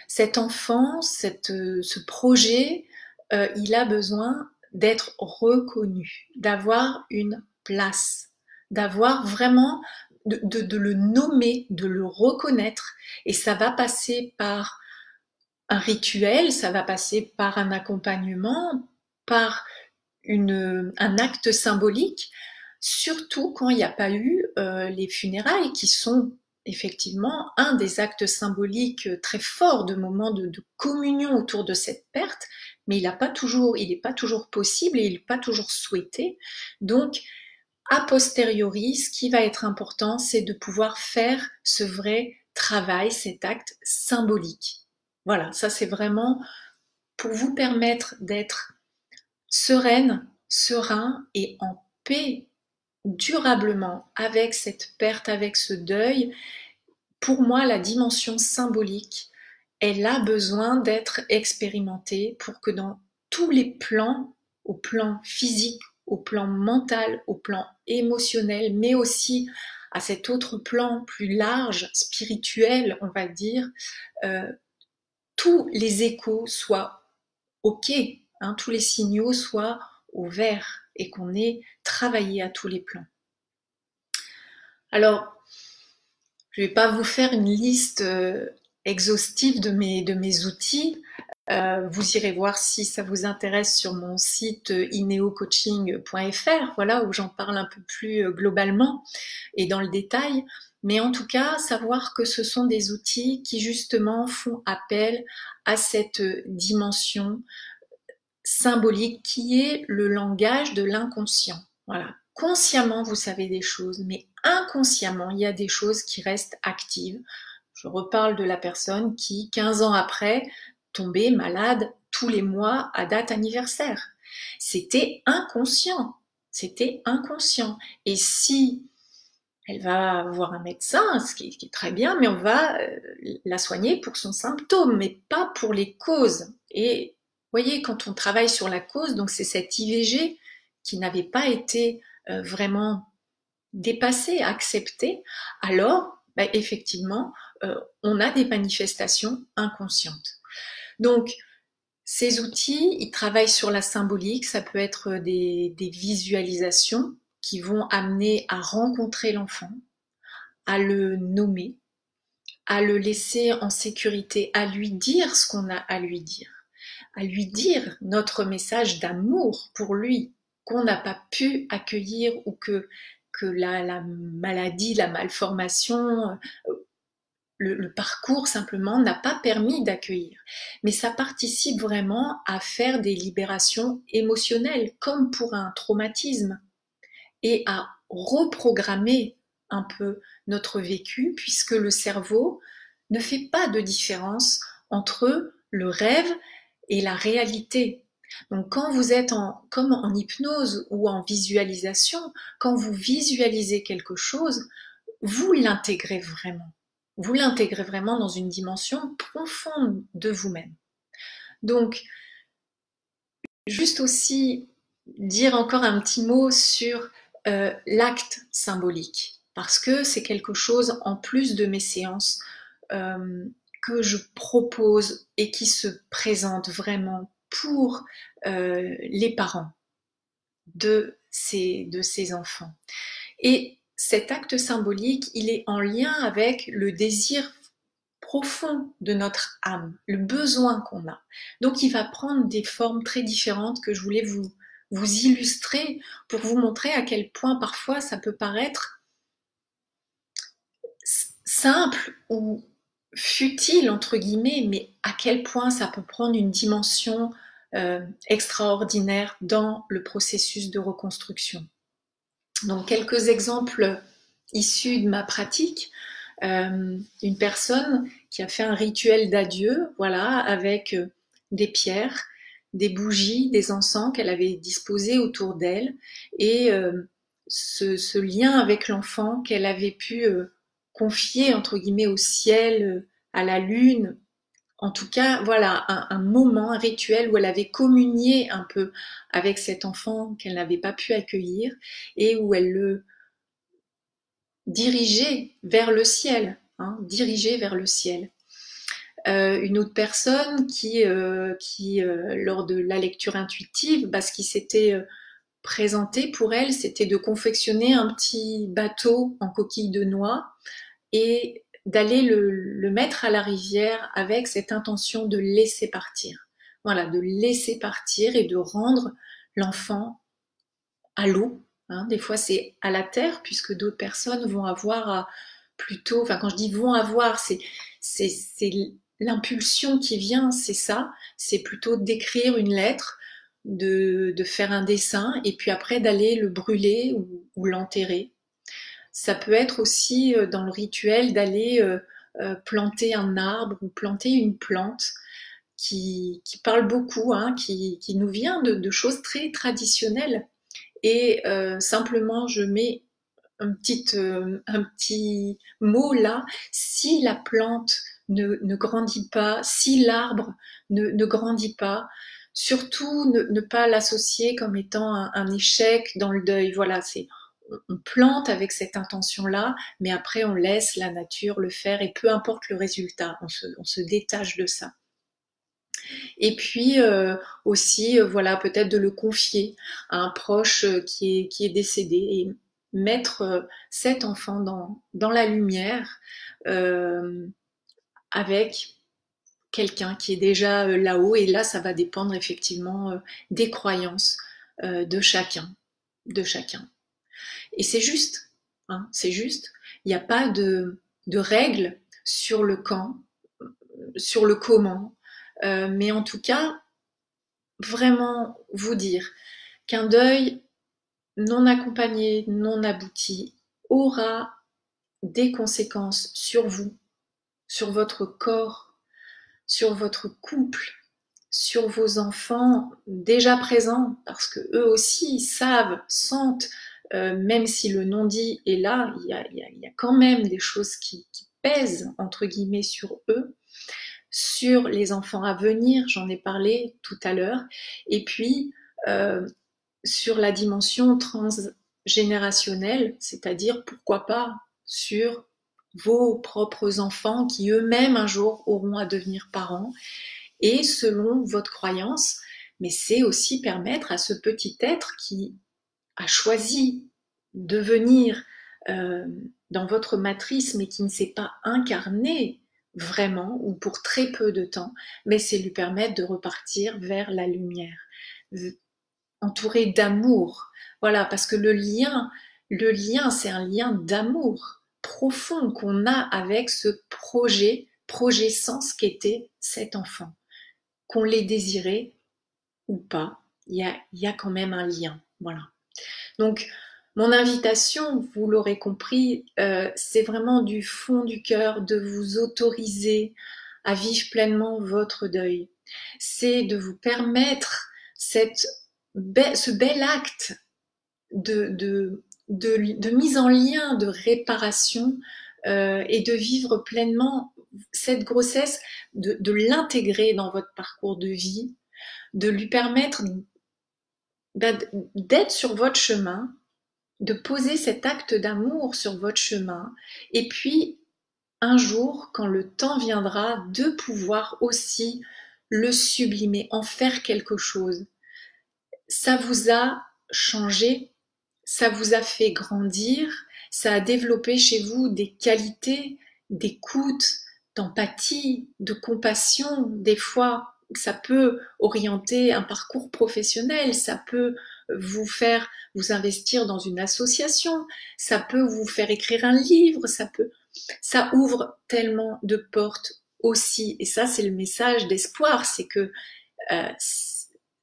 Cet enfant, ce projet, il a besoin d'être reconnu, d'avoir une place, d'avoir vraiment, de le nommer, de le reconnaître. Et ça va passer par un rituel, ça va passer par un accompagnement, par un acte symbolique, surtout quand il n'y a pas eu les funérailles qui sont effectivement un des actes symboliques très forts de moments de communion autour de cette perte, mais il n'est pas toujours possible et il n'est pas toujours souhaité. Donc, a posteriori, ce qui va être important, c'est de pouvoir faire ce vrai travail, cet acte symbolique. Voilà, ça c'est vraiment pour vous permettre d'être sereine, serein et en paix durablement avec cette perte, avec ce deuil. Pour moi, la dimension symbolique, elle a besoin d'être expérimentée pour que dans tous les plans, au plan physique, au plan mental, au plan émotionnel, mais aussi à cet autre plan plus large, spirituel, on va dire, tous les échos soient OK, hein, tous les signaux soient au vert et qu'on ait travaillé à tous les plans. Alors, je ne vais pas vous faire une liste exhaustive de mes outils. Vous irez voir si ça vous intéresse sur mon site ineocoaching.fr, voilà, où j'en parle un peu plus globalement et dans le détail. Mais en tout cas, savoir que ce sont des outils qui justement font appel à cette dimension symbolique qui est le langage de l'inconscient. Voilà. Consciemment, vous savez des choses, mais inconsciemment, il y a des choses qui restent actives. Je reparle de la personne qui, 15 ans après, tombait malade tous les mois à date anniversaire. C'était inconscient. C'était inconscient. Et si elle va voir un médecin, ce qui est très bien, mais on va la soigner pour son symptôme, mais pas pour les causes. Et vous voyez, quand on travaille sur la cause, donc c'est cette IVG qui n'avait pas été vraiment dépassée, acceptée, alors effectivement, on a des manifestations inconscientes. Donc, ces outils, ils travaillent sur la symbolique, ça peut être des visualisations qui vont amener à rencontrer l'enfant, à le nommer, à le laisser en sécurité, à lui dire ce qu'on a à lui dire notre message d'amour pour lui, qu'on n'a pas pu accueillir ou que la maladie, la malformation, le parcours simplement n'a pas permis d'accueillir. Mais ça participe vraiment à faire des libérations émotionnelles, comme pour un traumatisme, et à reprogrammer un peu notre vécu, puisque le cerveau ne fait pas de différence entre le rêve et la réalité. Donc quand vous êtes comme en hypnose ou en visualisation, quand vous visualisez quelque chose, vous l'intégrez vraiment. Vous l'intégrez vraiment dans une dimension profonde de vous-même. Donc, juste aussi dire encore un petit mot sur l'acte symbolique, parce que c'est quelque chose en plus de mes séances que je propose et qui se présente vraiment pour les parents de ces enfants. Et cet acte symbolique, il est en lien avec le désir profond de notre âme, le besoin qu'on a. Donc il va prendre des formes très différentes que je voulais vous illustrer pour vous montrer à quel point parfois ça peut paraître simple ou futile entre guillemets, mais à quel point ça peut prendre une dimension extraordinaire dans le processus de reconstruction. Donc quelques exemples issus de ma pratique. Une personne qui a fait un rituel d'adieu, voilà, avec des pierres, des bougies, des encens qu'elle avait disposés autour d'elle, et ce lien avec l'enfant qu'elle avait pu confier entre guillemets au ciel, à la lune. En tout cas, voilà, un moment, un rituel où elle avait communié un peu avec cet enfant qu'elle n'avait pas pu accueillir et où elle le dirigeait vers le ciel, hein, dirigeait vers le ciel. Une autre personne qui lors de la lecture intuitive, ce qui s'était présenté pour elle, c'était de confectionner un petit bateau en coquille de noix et d'aller le mettre à la rivière avec cette intention de laisser partir. Voilà, de laisser partir et de rendre l'enfant à l'eau. Hein. Des fois, c'est à la terre, puisque d'autres personnes vont avoir à plutôt, enfin quand je dis vont avoir, c'est l'impulsion qui vient, c'est ça, c'est plutôt d'écrire une lettre, de faire un dessin et puis après d'aller le brûler ou l'enterrer. Ça peut être aussi dans le rituel d'aller planter un arbre ou planter une plante qui parle beaucoup, hein, qui nous vient de choses très traditionnelles. Et simplement, je mets un petit mot là, si la plante ne grandit pas, si l'arbre ne grandit pas, surtout ne pas l'associer comme étant un échec dans le deuil. Voilà, on plante avec cette intention-là, mais après on laisse la nature le faire et peu importe le résultat, on se détache de ça. Et puis aussi, voilà, peut-être de le confier à un proche qui est décédé et mettre cet enfant dans la lumière euh, avec quelqu'un qui est déjà là-haut. Et là, ça va dépendre effectivement des croyances de chacun, de chacun. Et c'est juste, hein, c'est juste. Il n'y a pas de règles sur le quand, sur le comment. Mais en tout cas, vraiment vous dire qu'un deuil non accompagné, non abouti, aura des conséquences sur vous, sur votre corps, sur votre couple, sur vos enfants déjà présents, parce que eux aussi savent, sentent, même si le non-dit est là, il y a quand même des choses qui pèsent, entre guillemets, sur eux, sur les enfants à venir, j'en ai parlé tout à l'heure, et puis euh, sur la dimension transgénérationnelle, c'est-à-dire pourquoi pas sur vos propres enfants qui eux-mêmes un jour auront à devenir parents, et selon votre croyance, mais c'est aussi permettre à ce petit être qui a choisi de venir euh, dans votre matrice, mais qui ne s'est pas incarné vraiment, ou pour très peu de temps, mais c'est lui permettre de repartir vers la lumière, entouré d'amour. Voilà, parce que le lien, c'est un lien d'amour profond qu'on a avec ce projet sens qu'était cet enfant. Qu'on l'ait désiré ou pas, il y a quand même un lien. Voilà. Donc, mon invitation, vous l'aurez compris, c'est vraiment du fond du cœur de vous autoriser à vivre pleinement votre deuil. C'est de vous permettre ce bel acte de mise en lien, de réparation et de vivre pleinement cette grossesse, de l'intégrer dans votre parcours de vie, de lui permettre d'être sur votre chemin, de poser cet acte d'amour sur votre chemin, et puis un jour, quand le temps viendra, de pouvoir aussi le sublimer, en faire quelque chose. Ça vous a changé, ça vous a fait grandir, ça a développé chez vous des qualités d'écoute, d'empathie, de compassion. Des fois, ça peut orienter un parcours professionnel, ça peut vous faire vous investir dans une association, ça peut vous faire écrire un livre, ça ouvre tellement de portes aussi. Et ça, c'est le message d'espoir, c'est que euh,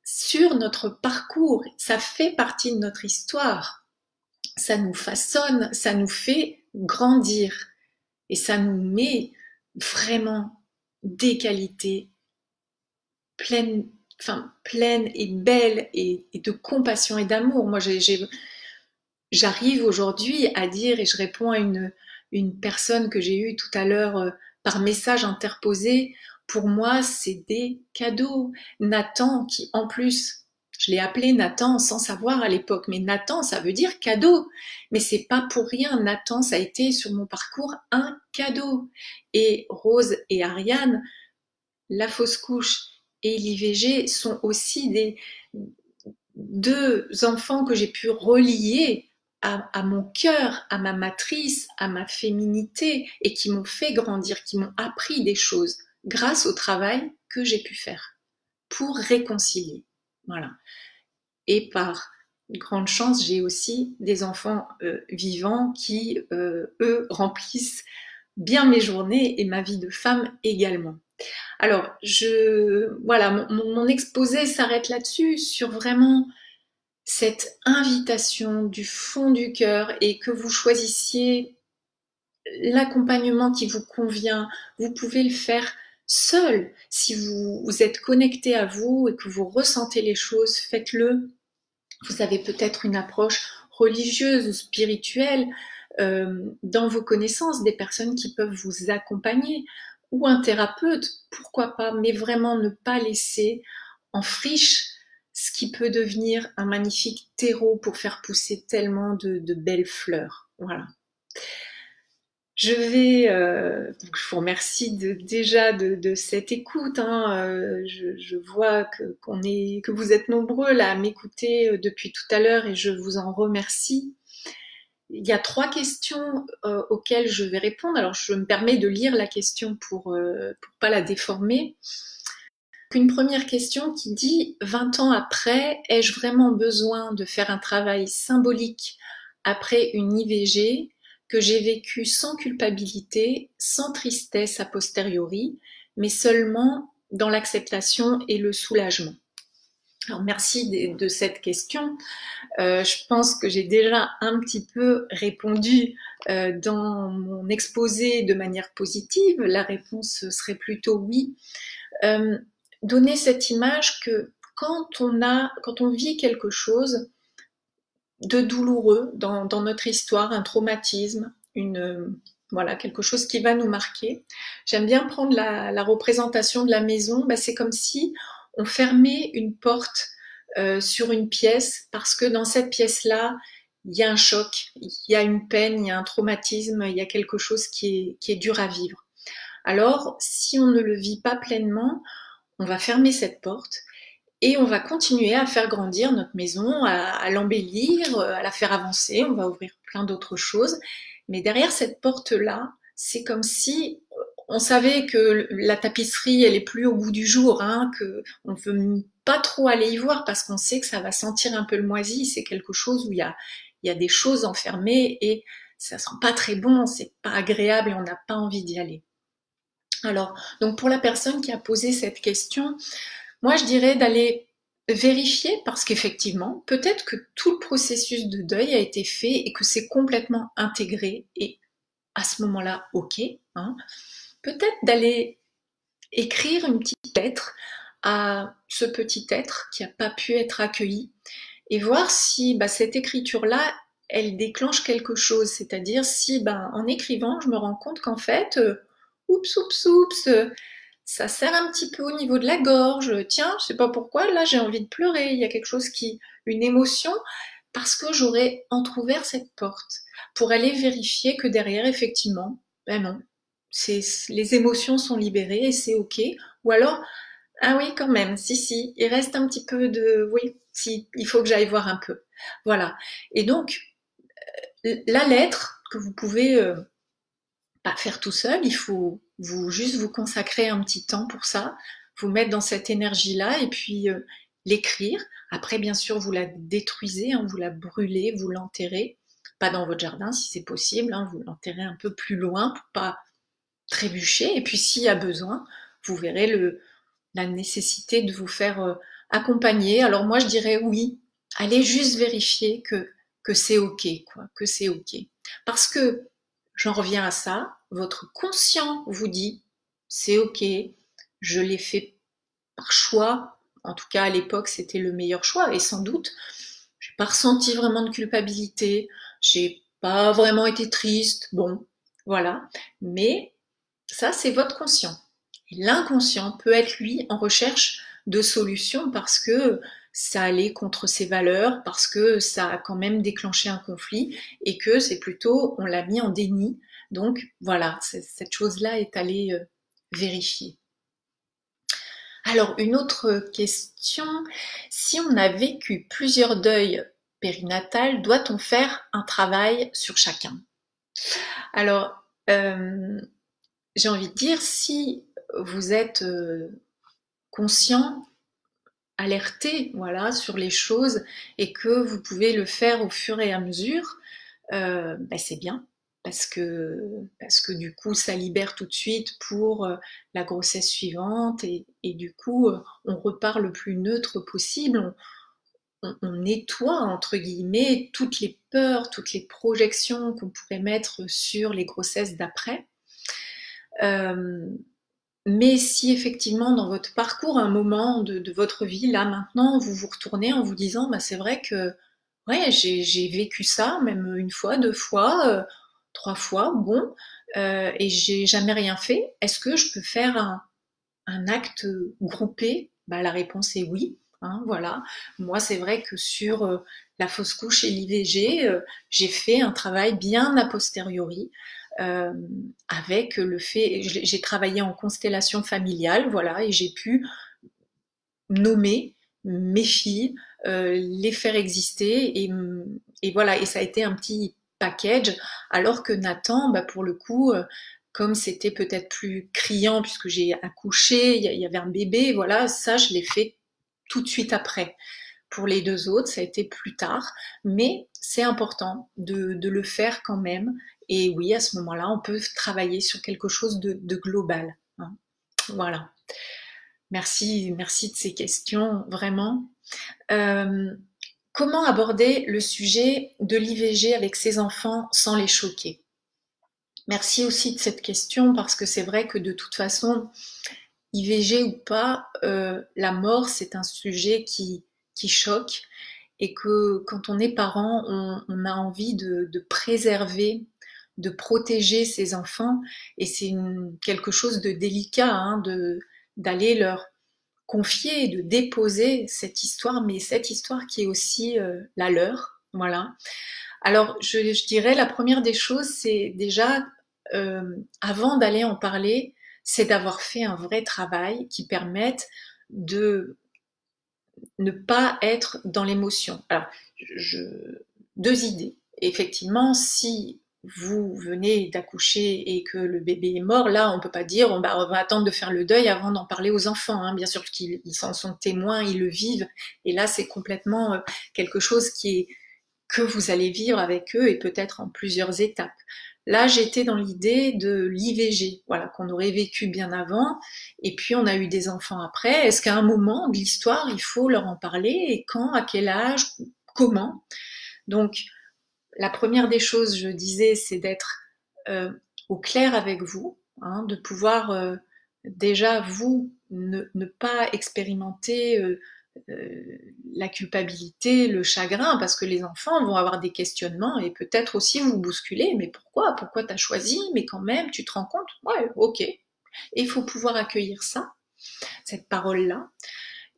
sur notre parcours, ça fait partie de notre histoire, ça nous façonne, ça nous fait grandir et ça nous met vraiment des qualités pleines, enfin, pleines et belles et de compassion et d'amour. Moi, j'arrive aujourd'hui à dire, et je réponds à une personne que j'ai eue tout à l'heure par message interposé, pour moi, c'est des cadeaux. Nathan, qui en plus, je l'ai appelé Nathan sans savoir à l'époque, mais Nathan, ça veut dire cadeau. Mais c'est pas pour rien. Nathan, ça a été sur mon parcours un cadeau. Et Rose et Ariane, la fausse couche et l'IVG sont aussi deux enfants que j'ai pu relier à mon cœur, à ma matrice, à ma féminité et qui m'ont fait grandir, qui m'ont appris des choses grâce au travail que j'ai pu faire pour réconcilier. Voilà. Et par grande chance, j'ai aussi des enfants vivants qui, eux, remplissent bien mes journées et ma vie de femme également. Alors, voilà, mon exposé s'arrête là-dessus, sur vraiment cette invitation du fond du cœur, et que vous choisissiez l'accompagnement qui vous convient. Vous pouvez le faire seul. Si vous êtes connecté à vous et que vous ressentez les choses, faites-le. Vous avez peut-être une approche religieuse ou spirituelle dans vos connaissances, des personnes qui peuvent vous accompagner, ou un thérapeute, pourquoi pas, mais vraiment ne pas laisser en friche ce qui peut devenir un magnifique terreau pour faire pousser tellement de belles fleurs. Voilà. Donc je vous remercie déjà de cette écoute, hein. Je vois que vous êtes nombreux là à m'écouter depuis tout à l'heure, et je vous en remercie. Il y a 3 questions auxquelles je vais répondre. Alors je me permets de lire la question pour pas la déformer. Une première question qui dit: 20 ans après, ai-je vraiment besoin de faire un travail symbolique après une IVG que j'ai vécu sans culpabilité, sans tristesse a posteriori, mais seulement dans l'acceptation et le soulagement? Alors merci de cette question. Je pense que j'ai déjà un petit peu répondu dans mon exposé de manière positive. La réponse serait plutôt oui. Donner cette image que quand on vit quelque chose de douloureux dans notre histoire, un traumatisme, voilà, quelque chose qui va nous marquer. J'aime bien prendre la représentation de la maison. C'est comme si on fermait une porte sur une pièce, parce que dans cette pièce-là, il y a un choc, il y a une peine, il y a un traumatisme, il y a quelque chose qui est dur à vivre. Alors, si on ne le vit pas pleinement, on va fermer cette porte et on va continuer à faire grandir notre maison, à l'embellir, à la faire avancer. On va ouvrir plein d'autres choses. Mais derrière cette porte-là, c'est comme si on savait que la tapisserie, elle est plus au goût du jour, hein, que on veut pas trop aller y voir parce qu'on sait que ça va sentir un peu le moisi. C'est quelque chose où il y a des choses enfermées et ça sent pas très bon, c'est pas agréable et on n'a pas envie d'y aller. Alors, donc pour la personne qui a posé cette question, moi je dirais d'aller vérifier, parce qu'effectivement, peut-être que tout le processus de deuil a été fait et que c'est complètement intégré, et à ce moment-là, ok, hein. Peut-être d'aller écrire une petite lettre à ce petit être qui n'a pas pu être accueilli, et voir si cette écriture-là, elle déclenche quelque chose. C'est-à-dire si en écrivant, je me rends compte qu'en fait, oups, ça serre un petit peu au niveau de la gorge. Tiens, je sais pas pourquoi, là j'ai envie de pleurer. Il y a quelque chose une émotion, parce que j'aurais entrouvert cette porte pour aller vérifier que derrière, effectivement, non, les émotions sont libérées et c'est ok. Ou alors, ah oui, quand même, si, il reste un petit peu oui, si, il faut que j'aille voir un peu. Voilà. Et donc, la lettre que vous pouvez pas faire tout seul, il faut juste vous consacrer un petit temps pour ça, vous mettre dans cette énergie-là et puis l'écrire. Après, bien sûr, vous la détruisez, hein, vous la brûlez, vous l'enterrez. Pas dans votre jardin si c'est possible, hein, vous l'enterrez un peu plus loin pour pas trébucher. Et puis s'il y a besoin, vous verrez la nécessité de vous faire accompagner. Alors moi, je dirais oui, allez juste vérifier que c'est ok, quoi, que c'est ok. Parce que j'en reviens à ça, votre conscient vous dit c'est ok, je l'ai fait par choix. En tout cas, à l'époque, c'était le meilleur choix, et sans doute, j'ai pas ressenti vraiment de culpabilité, j'ai pas vraiment été triste, bon, voilà. Mais ça, c'est votre conscient. Et l'inconscient peut être, lui, en recherche de solutions, parce que ça allait contre ses valeurs, parce que ça a quand même déclenché un conflit, et que c'est plutôt, on l'a mis en déni. Donc voilà, cette chose-là est allée vérifier. Alors une autre question, si on a vécu plusieurs deuils périnatales, doit-on faire un travail sur chacun? Alors, j'ai envie de dire, si vous êtes conscient alerté, voilà, sur les choses et que vous pouvez le faire au fur et à mesure, c'est bien parce que du coup ça libère tout de suite pour la grossesse suivante et du coup on repart le plus neutre possible, on nettoie entre guillemets toutes les peurs, toutes les projections qu'on pourrait mettre sur les grossesses d'après. Euh, mais si effectivement dans votre parcours, un moment de votre vie, là maintenant, vous vous retournez en vous disant, bah, c'est vrai que ouais, j'ai vécu ça, même une fois, deux fois, trois fois, bon, et j'ai jamais rien fait, est-ce que je peux faire un acte groupé? Bah, la réponse est oui. Hein, voilà. Moi, c'est vrai que sur la fausse couche et l'IVG, j'ai fait un travail bien a posteriori euh, avec le fait, j'ai travaillé en constellation familiale, voilà, et j'ai pu nommer mes filles, les faire exister, et voilà, et ça a été un petit package, alors que Nathan, bah, pour le coup, comme c'était peut-être plus criant puisque j'ai accouché, il y avait un bébé, voilà, ça je l'ai fait tout de suite après. Pour les deux autres, ça a été plus tard, mais c'est important de le faire quand même. Et oui, à ce moment-là, on peut travailler sur quelque chose de global. Hein. Voilà. Merci, merci de ces questions, vraiment. Euh, Comment aborder le sujet de l'IVG avec ses enfants sans les choquer? Merci aussi de cette question parce que c'est vrai que de toute façon, IVG ou pas, la mort c'est un sujet qui choque et que quand on est parent, on a envie de préserver, de protéger ses enfants et c'est quelque chose de délicat hein, d'aller leur confier, de déposer cette histoire, mais cette histoire qui est aussi la leur. Voilà. Alors, je dirais la première des choses, c'est déjà, avant d'aller en parler, c'est d'avoir fait un vrai travail qui permette de ne pas être dans l'émotion. Alors, je, deux idées. Effectivement, si vous venez d'accoucher et que le bébé est mort, là, on peut pas dire on va attendre de faire le deuil avant d'en parler aux enfants. Hein. Bien sûr, parce qu'ils en sont témoins, ils le vivent. Et là, c'est complètement quelque chose qui est que vous allez vivre avec eux et peut-être en plusieurs étapes. Là, j'étais dans l'idée de l'IVG, voilà, qu'on aurait vécu bien avant, et puis on a eu des enfants après. Est-ce qu'à un moment de l'histoire, il faut leur en parler, et quand, à quel âge, comment? Donc, la première des choses, je disais, c'est d'être au clair avec vous, hein, de pouvoir déjà vous ne pas expérimenter la culpabilité, le chagrin, parce que les enfants vont avoir des questionnements et peut-être aussi vous bousculer. Mais pourquoi? Pourquoi t'as choisi? Mais quand même, tu te rends compte? Ouais, ok. Et il faut pouvoir accueillir ça, cette parole-là.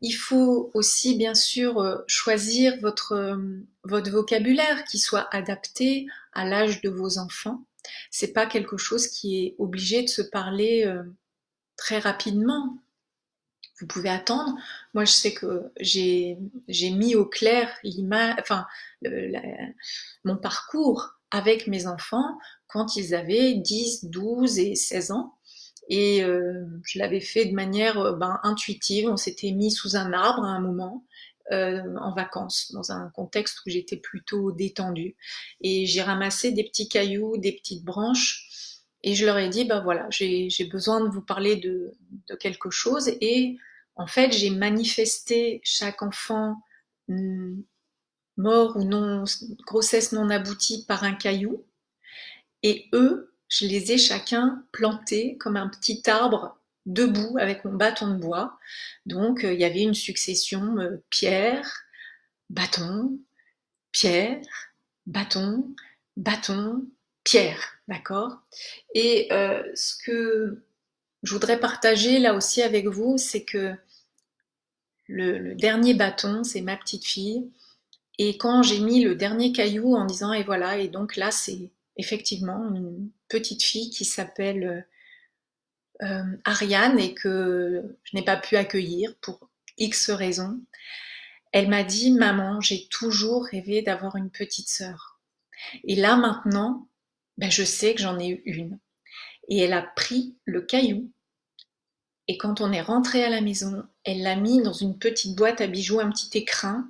Il faut aussi, bien sûr, choisir votre vocabulaire qui soit adapté à l'âge de vos enfants. C'est pas quelque chose qui est obligé de se parler très rapidement. Vous pouvez attendre. Moi, je sais que j'ai mis au clair l'image, enfin, mon parcours avec mes enfants quand ils avaient 10, 12 et 16 ans. Et je l'avais fait de manière intuitive. On s'était mis sous un arbre à un moment, en vacances, dans un contexte où j'étais plutôt détendue. Et j'ai ramassé des petits cailloux, des petites branches. Et je leur ai dit, bah voilà, j'ai besoin de vous parler de quelque chose. Et en fait, j'ai manifesté chaque enfant hmm, mort ou non, grossesse non aboutie par un caillou. Et eux, je les ai chacun plantés comme un petit arbre debout avec mon bâton de bois. Donc il y avait une succession pierre, bâton, pierre, bâton, bâton, pierre, d'accord? Et ce que je voudrais partager là aussi avec vous, c'est que le dernier bâton, c'est ma petite fille. Et quand j'ai mis le dernier caillou en disant et voilà, et donc là c'est effectivement une petite fille qui s'appelle Ariane et que je n'ai pas pu accueillir pour X raisons. Elle m'a dit maman, j'ai toujours rêvé d'avoir une petite sœur. Et là maintenant, ben, je sais que j'en ai eu une. Et elle a pris le caillou Et quand on est rentré à la maison, elle l'a mis dans une petite boîte à bijoux, un petit écrin.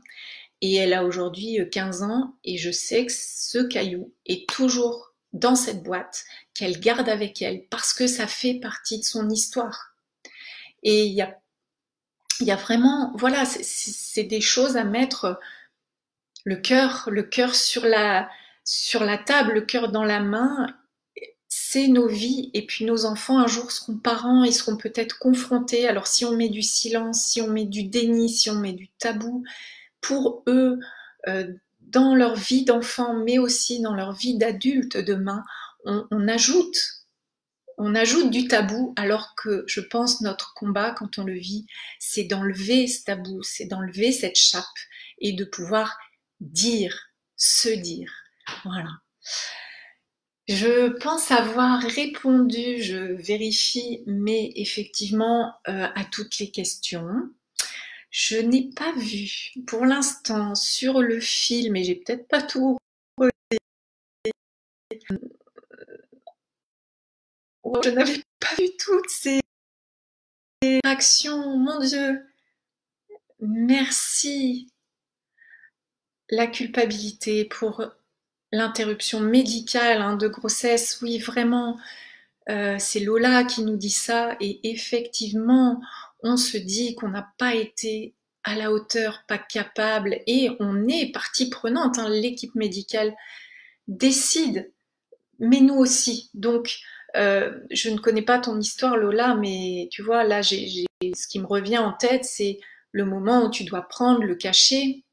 Et elle a aujourd'hui 15 ans et je sais que ce caillou est toujours dans cette boîte qu'elle garde avec elle parce que ça fait partie de son histoire. Et il y a vraiment, voilà, c'est des choses à mettre le cœur sur la table, le cœur dans la main. C'est nos vies et puis nos enfants un jour seront parents, ils seront peut-être confrontés. Alors si on met du silence, si on met du déni, si on met du tabou, pour eux, dans leur vie d'enfant, mais aussi dans leur vie d'adulte demain, on ajoute du tabou, alors que je pense notre combat, quand on le vit, c'est d'enlever ce tabou, c'est d'enlever cette chape et de pouvoir dire, se dire. Voilà. Je pense avoir répondu, je vérifie, mais effectivement, à toutes les questions. Je n'ai pas vu pour l'instant sur le film, et j'ai peut-être pas tout regardé. Je n'avais pas vu toutes ces réactions. Mon Dieu, merci. La culpabilité pour l'interruption médicale de grossesse, oui, vraiment, c'est Lola qui nous dit ça, et effectivement, on se dit qu'on n'a pas été à la hauteur, pas capable, et on est partie prenante, l'équipe médicale décide, mais nous aussi. Donc, je ne connais pas ton histoire, Lola, mais tu vois, là, ce qui me revient en tête, c'est le moment où tu dois prendre le cachet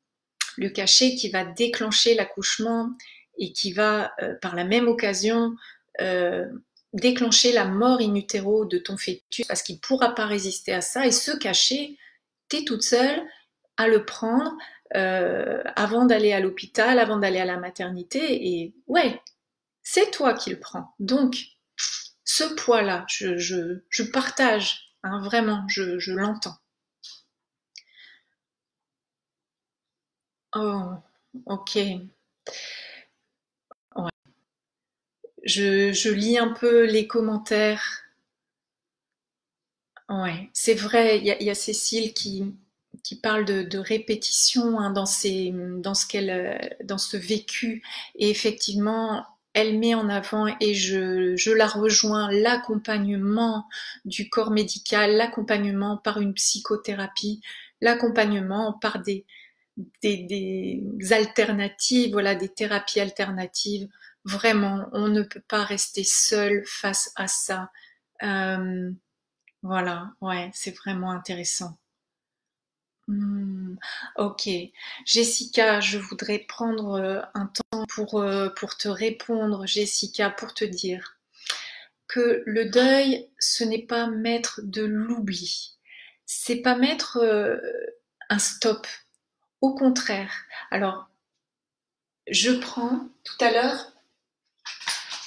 qui va déclencher l'accouchement et qui va, par la même occasion, déclencher la mort in utero de ton fœtus, parce qu'il ne pourra pas résister à ça. Et ce cachet, t'es toute seule à le prendre avant d'aller à l'hôpital, avant d'aller à la maternité. Et ouais, c'est toi qui le prends. Donc, ce poids-là, je partage, vraiment, je l'entends. Oh, ok. Ouais. Je lis un peu les commentaires. Ouais, c'est vrai, il y a Cécile qui parle de répétition dans ce vécu. Et effectivement, elle met en avant, et je la rejoins, l'accompagnement du corps médical, l'accompagnement par une psychothérapie, l'accompagnement par des alternatives, voilà, des thérapies alternatives. Vraiment, on ne peut pas rester seul face à ça. Euh, voilà, ouais, c'est vraiment intéressant. Hmm, ok. Jessica, je voudrais prendre un temps pour te répondre, Jessica, pour te dire que le deuil, ce n'est pas mettre de l'oubli. C'est pas mettre un stop. Au contraire. Alors, je prends tout à l'heure,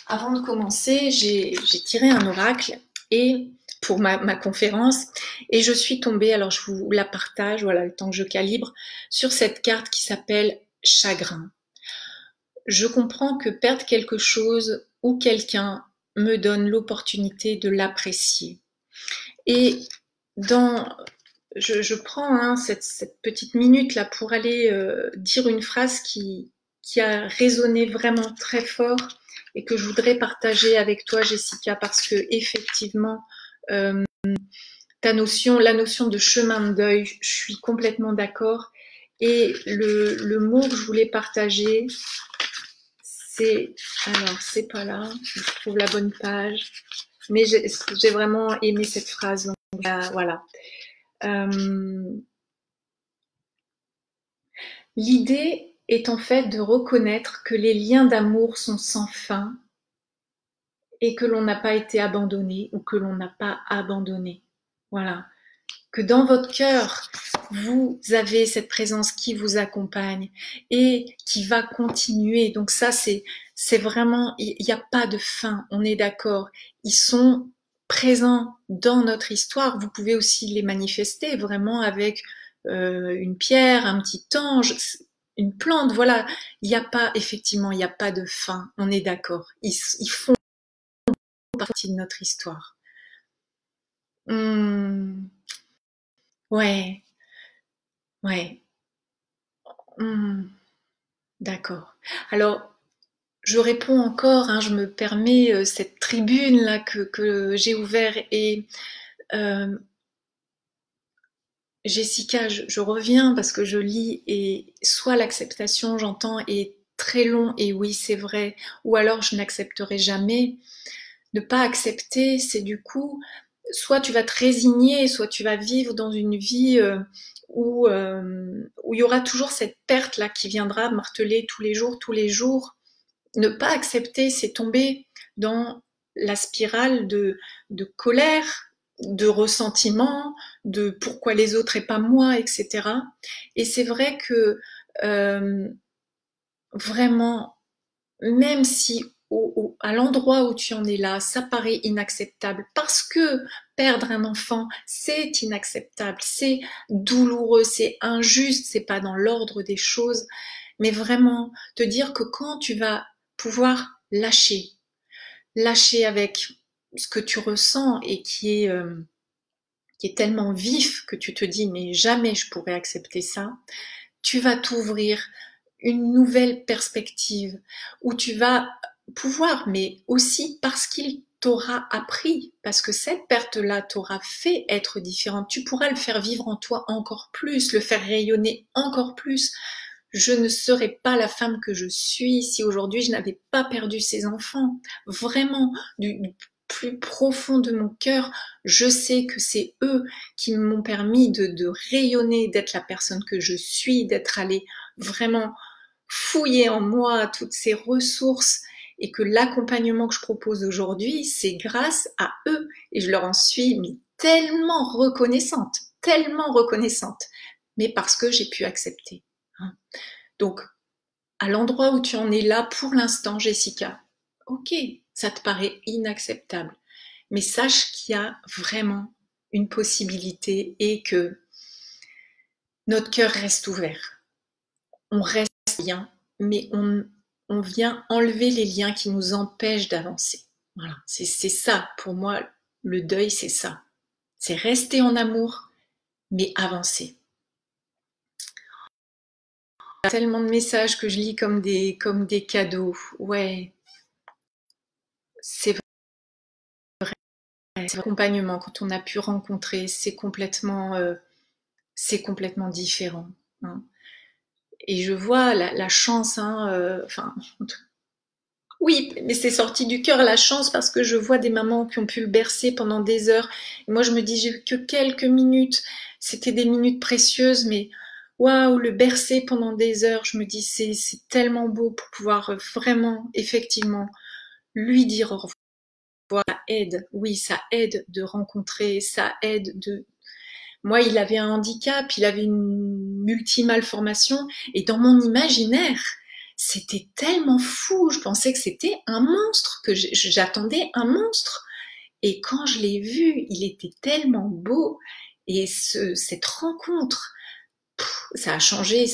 avant de commencer, j'ai tiré un oracle et pour ma conférence, et je suis tombée, alors je vous la partage, voilà, le temps que je calibre, sur cette carte qui s'appelle chagrin. Je comprends que perdre quelque chose ou quelqu'un me donne l'opportunité de l'apprécier. Et dans je prends cette petite minute là pour aller dire une phrase qui a résonné vraiment très fort et que je voudrais partager avec toi, Jessica, parce que effectivement, euh, la notion de chemin de deuil, je suis complètement d'accord. Et le mot que je voulais partager, c'est pas là, je trouve la bonne page, mais j'ai vraiment aimé cette phrase. Donc voilà. L'idée est en fait de reconnaître que les liens d'amour sont sans fin et que l'on n'a pas été abandonné ou que l'on n'a pas abandonné. Voilà. Que dans votre cœur, vous avez cette présence qui vous accompagne et qui va continuer. Donc ça, c'est vraiment, il n'y a pas de fin, on est d'accord. Ils sont présents dans notre histoire. Vous pouvez aussi les manifester vraiment avec une pierre, un petit ange, une plante. Voilà, il n'y a pas, effectivement, il n'y a pas de fin. On est d'accord. Ils font partie de notre histoire. Hmm. Ouais, ouais. Hmm. D'accord. Alors, je réponds encore, hein, je me permets cette tribune là que j'ai ouvert et euh, Jessica, je reviens parce que je lis et soit l'acceptation, j'entends, est très long et oui, c'est vrai, ou alors je n'accepterai jamais. Ne pas accepter, c'est du coup, soit tu vas te résigner, soit tu vas vivre dans une vie où il y aura toujours cette perte là qui viendra marteler tous les jours. Ne pas accepter, c'est tomber dans la spirale de colère, de ressentiment, de pourquoi les autres et pas moi, etc. Et c'est vrai que euh, vraiment, même si à l'endroit où tu en es là, ça paraît inacceptable, parce que perdre un enfant, c'est inacceptable, c'est douloureux, c'est injuste, c'est pas dans l'ordre des choses, mais vraiment te dire que quand tu vas pouvoir lâcher avec ce que tu ressens et qui est tellement vif que tu te dis mais jamais je pourrais accepter ça, tu vas t'ouvrir une nouvelle perspective où tu vas pouvoir, mais aussi parce qu'il t'aura appris, parce que cette perte-là t'aura fait être différente, tu pourras le faire vivre en toi encore plus, le faire rayonner encore plus. Je ne serais pas la femme que je suis si aujourd'hui je n'avais pas perdu ces enfants. Vraiment, du plus profond de mon cœur, je sais que c'est eux qui m'ont permis de rayonner, d'être la personne que je suis, d'être allée vraiment fouiller en moi toutes ces ressources et que l'accompagnement que je propose aujourd'hui, c'est grâce à eux et je leur en suis mais tellement reconnaissante, mais parce que j'ai pu accepter. Hein. Donc, à l'endroit où tu en es là pour l'instant, Jessica, ok, ça te paraît inacceptable, mais sache qu'il y a vraiment une possibilité et que notre cœur reste ouvert. On reste bien, mais on vient enlever les liens qui nous empêchent d'avancer. Voilà, c'est ça, pour moi, le deuil, c'est ça. C'est rester en amour, mais avancer. Il y a tellement de messages que je lis comme des cadeaux. Ouais, c'est vrai, c'est l'accompagnement, quand on a pu rencontrer, c'est complètement différent. Hein. Et je vois la chance, hein, enfin, oui, mais c'est sorti du cœur la chance parce que je vois des mamans qui ont pu le bercer pendant des heures. Et moi, je me dis, j'ai eu que quelques minutes. C'était des minutes précieuses, mais waouh, le bercer pendant des heures, je me dis, c'est tellement beau pour pouvoir vraiment, effectivement, lui dire au revoir. Ça aide, oui, ça aide de rencontrer, ça aide de. Moi, il avait un handicap, il avait une multi-malformation, et dans mon imaginaire, c'était tellement fou, je pensais que c'était un monstre, que j'attendais un monstre. Et quand je l'ai vu, il était tellement beau, et cette rencontre, ça a changé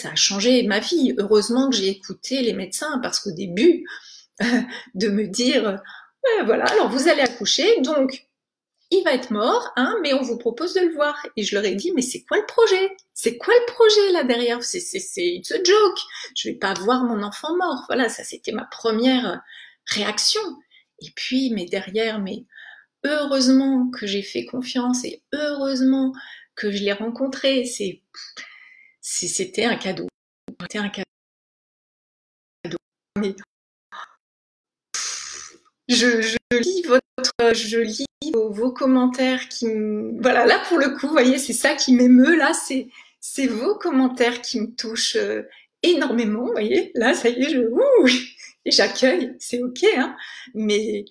ma vie. Heureusement que j'ai écouté les médecins, parce qu'au début, de me dire, ouais, voilà, alors vous allez accoucher, donc il va être mort, hein, mais on vous propose de le voir. Et je leur ai dit, mais c'est quoi le projet? C'est quoi le projet là derrière? C'est it's a joke. Je vais pas voir mon enfant mort. Voilà, ça c'était ma première réaction. Et puis, mais derrière, mais heureusement que j'ai fait confiance et heureusement que je l'ai rencontré. C'était un cadeau. C'était un cadeau. Mais je lis vos commentaires qui voilà, là pour le coup, vous voyez, c'est ça qui m'émeut, là, c'est vos commentaires qui me touchent énormément, vous voyez, là, ça y est, et j'accueille, c'est ok, hein, mais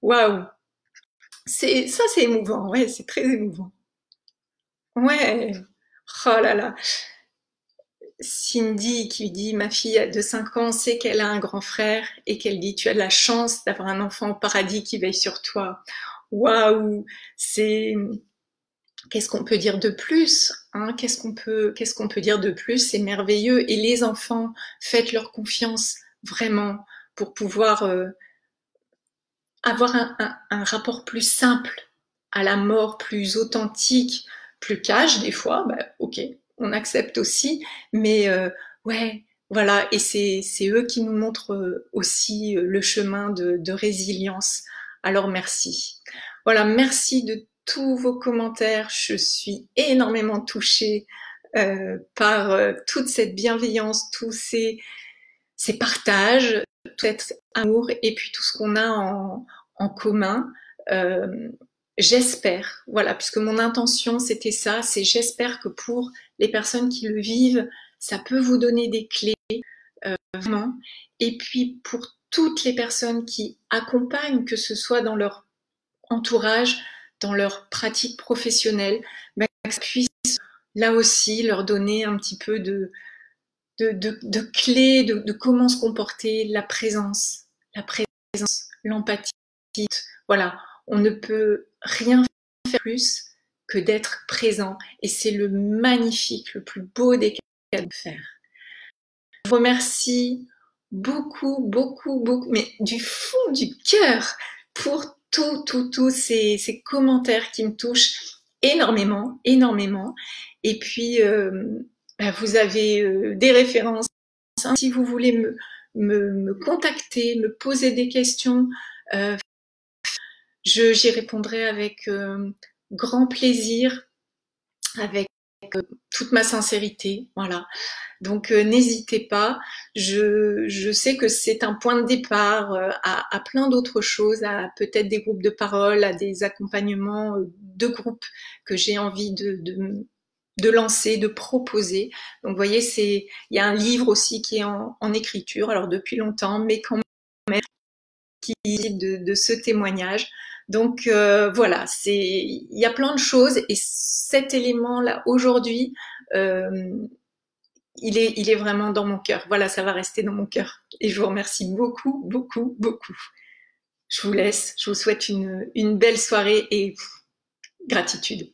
waouh, c'est émouvant, ouais, c'est très émouvant. Ouais, oh là là, Cindy qui dit ma fille de 5 ans sait qu'elle a un grand frère et qu'elle dit tu as de la chance d'avoir un enfant au paradis qui veille sur toi. Waouh, c'est qu'est-ce qu'on peut dire de plus, hein? Qu'est-ce qu'on peut dire de plus? C'est merveilleux. Et les enfants, faites leur confiance vraiment pour pouvoir avoir un rapport plus simple à la mort plus authentique, plus cash des fois, bah, ok, on accepte aussi, mais ouais, voilà, et c'est eux qui nous montrent aussi le chemin de résilience. Alors merci. Voilà, merci de tous vos commentaires. Je suis énormément touchée par toute cette bienveillance, tous ces partages, tout cet amour et puis tout ce qu'on a en commun. Euh, j'espère, voilà, puisque mon intention c'était ça, c'est j'espère que pour les personnes qui le vivent, ça peut vous donner des clés, vraiment. Et puis pour toutes les personnes qui accompagnent, que ce soit dans leur entourage, dans leur pratique professionnelle, ben, que ça puisse là aussi leur donner un petit peu de clés, de comment se comporter, la présence, l'empathie. Voilà, on ne peut rien faire plus que d'être présent. Et c'est le magnifique, le plus beau des cas de faire. Je vous remercie beaucoup, beaucoup, beaucoup, mais du fond du cœur pour tous ces commentaires qui me touchent énormément, énormément. Et puis, vous avez des références. Si vous voulez me contacter, me poser des questions, j'y répondrai avec grand plaisir, avec toute ma sincérité. Voilà. Donc n'hésitez pas. Je sais que c'est un point de départ à plein d'autres choses, à peut-être des groupes de parole, à des accompagnements de groupes que j'ai envie de lancer, de proposer. Donc vous voyez, il y a un livre aussi qui est en écriture, alors depuis longtemps, mais quand même qui de ce témoignage. Donc voilà, il y a plein de choses et cet élément-là aujourd'hui, il est vraiment dans mon cœur. Voilà, ça va rester dans mon cœur. Et je vous remercie beaucoup, beaucoup, beaucoup. Je vous laisse. Je vous souhaite une belle soirée et gratitude.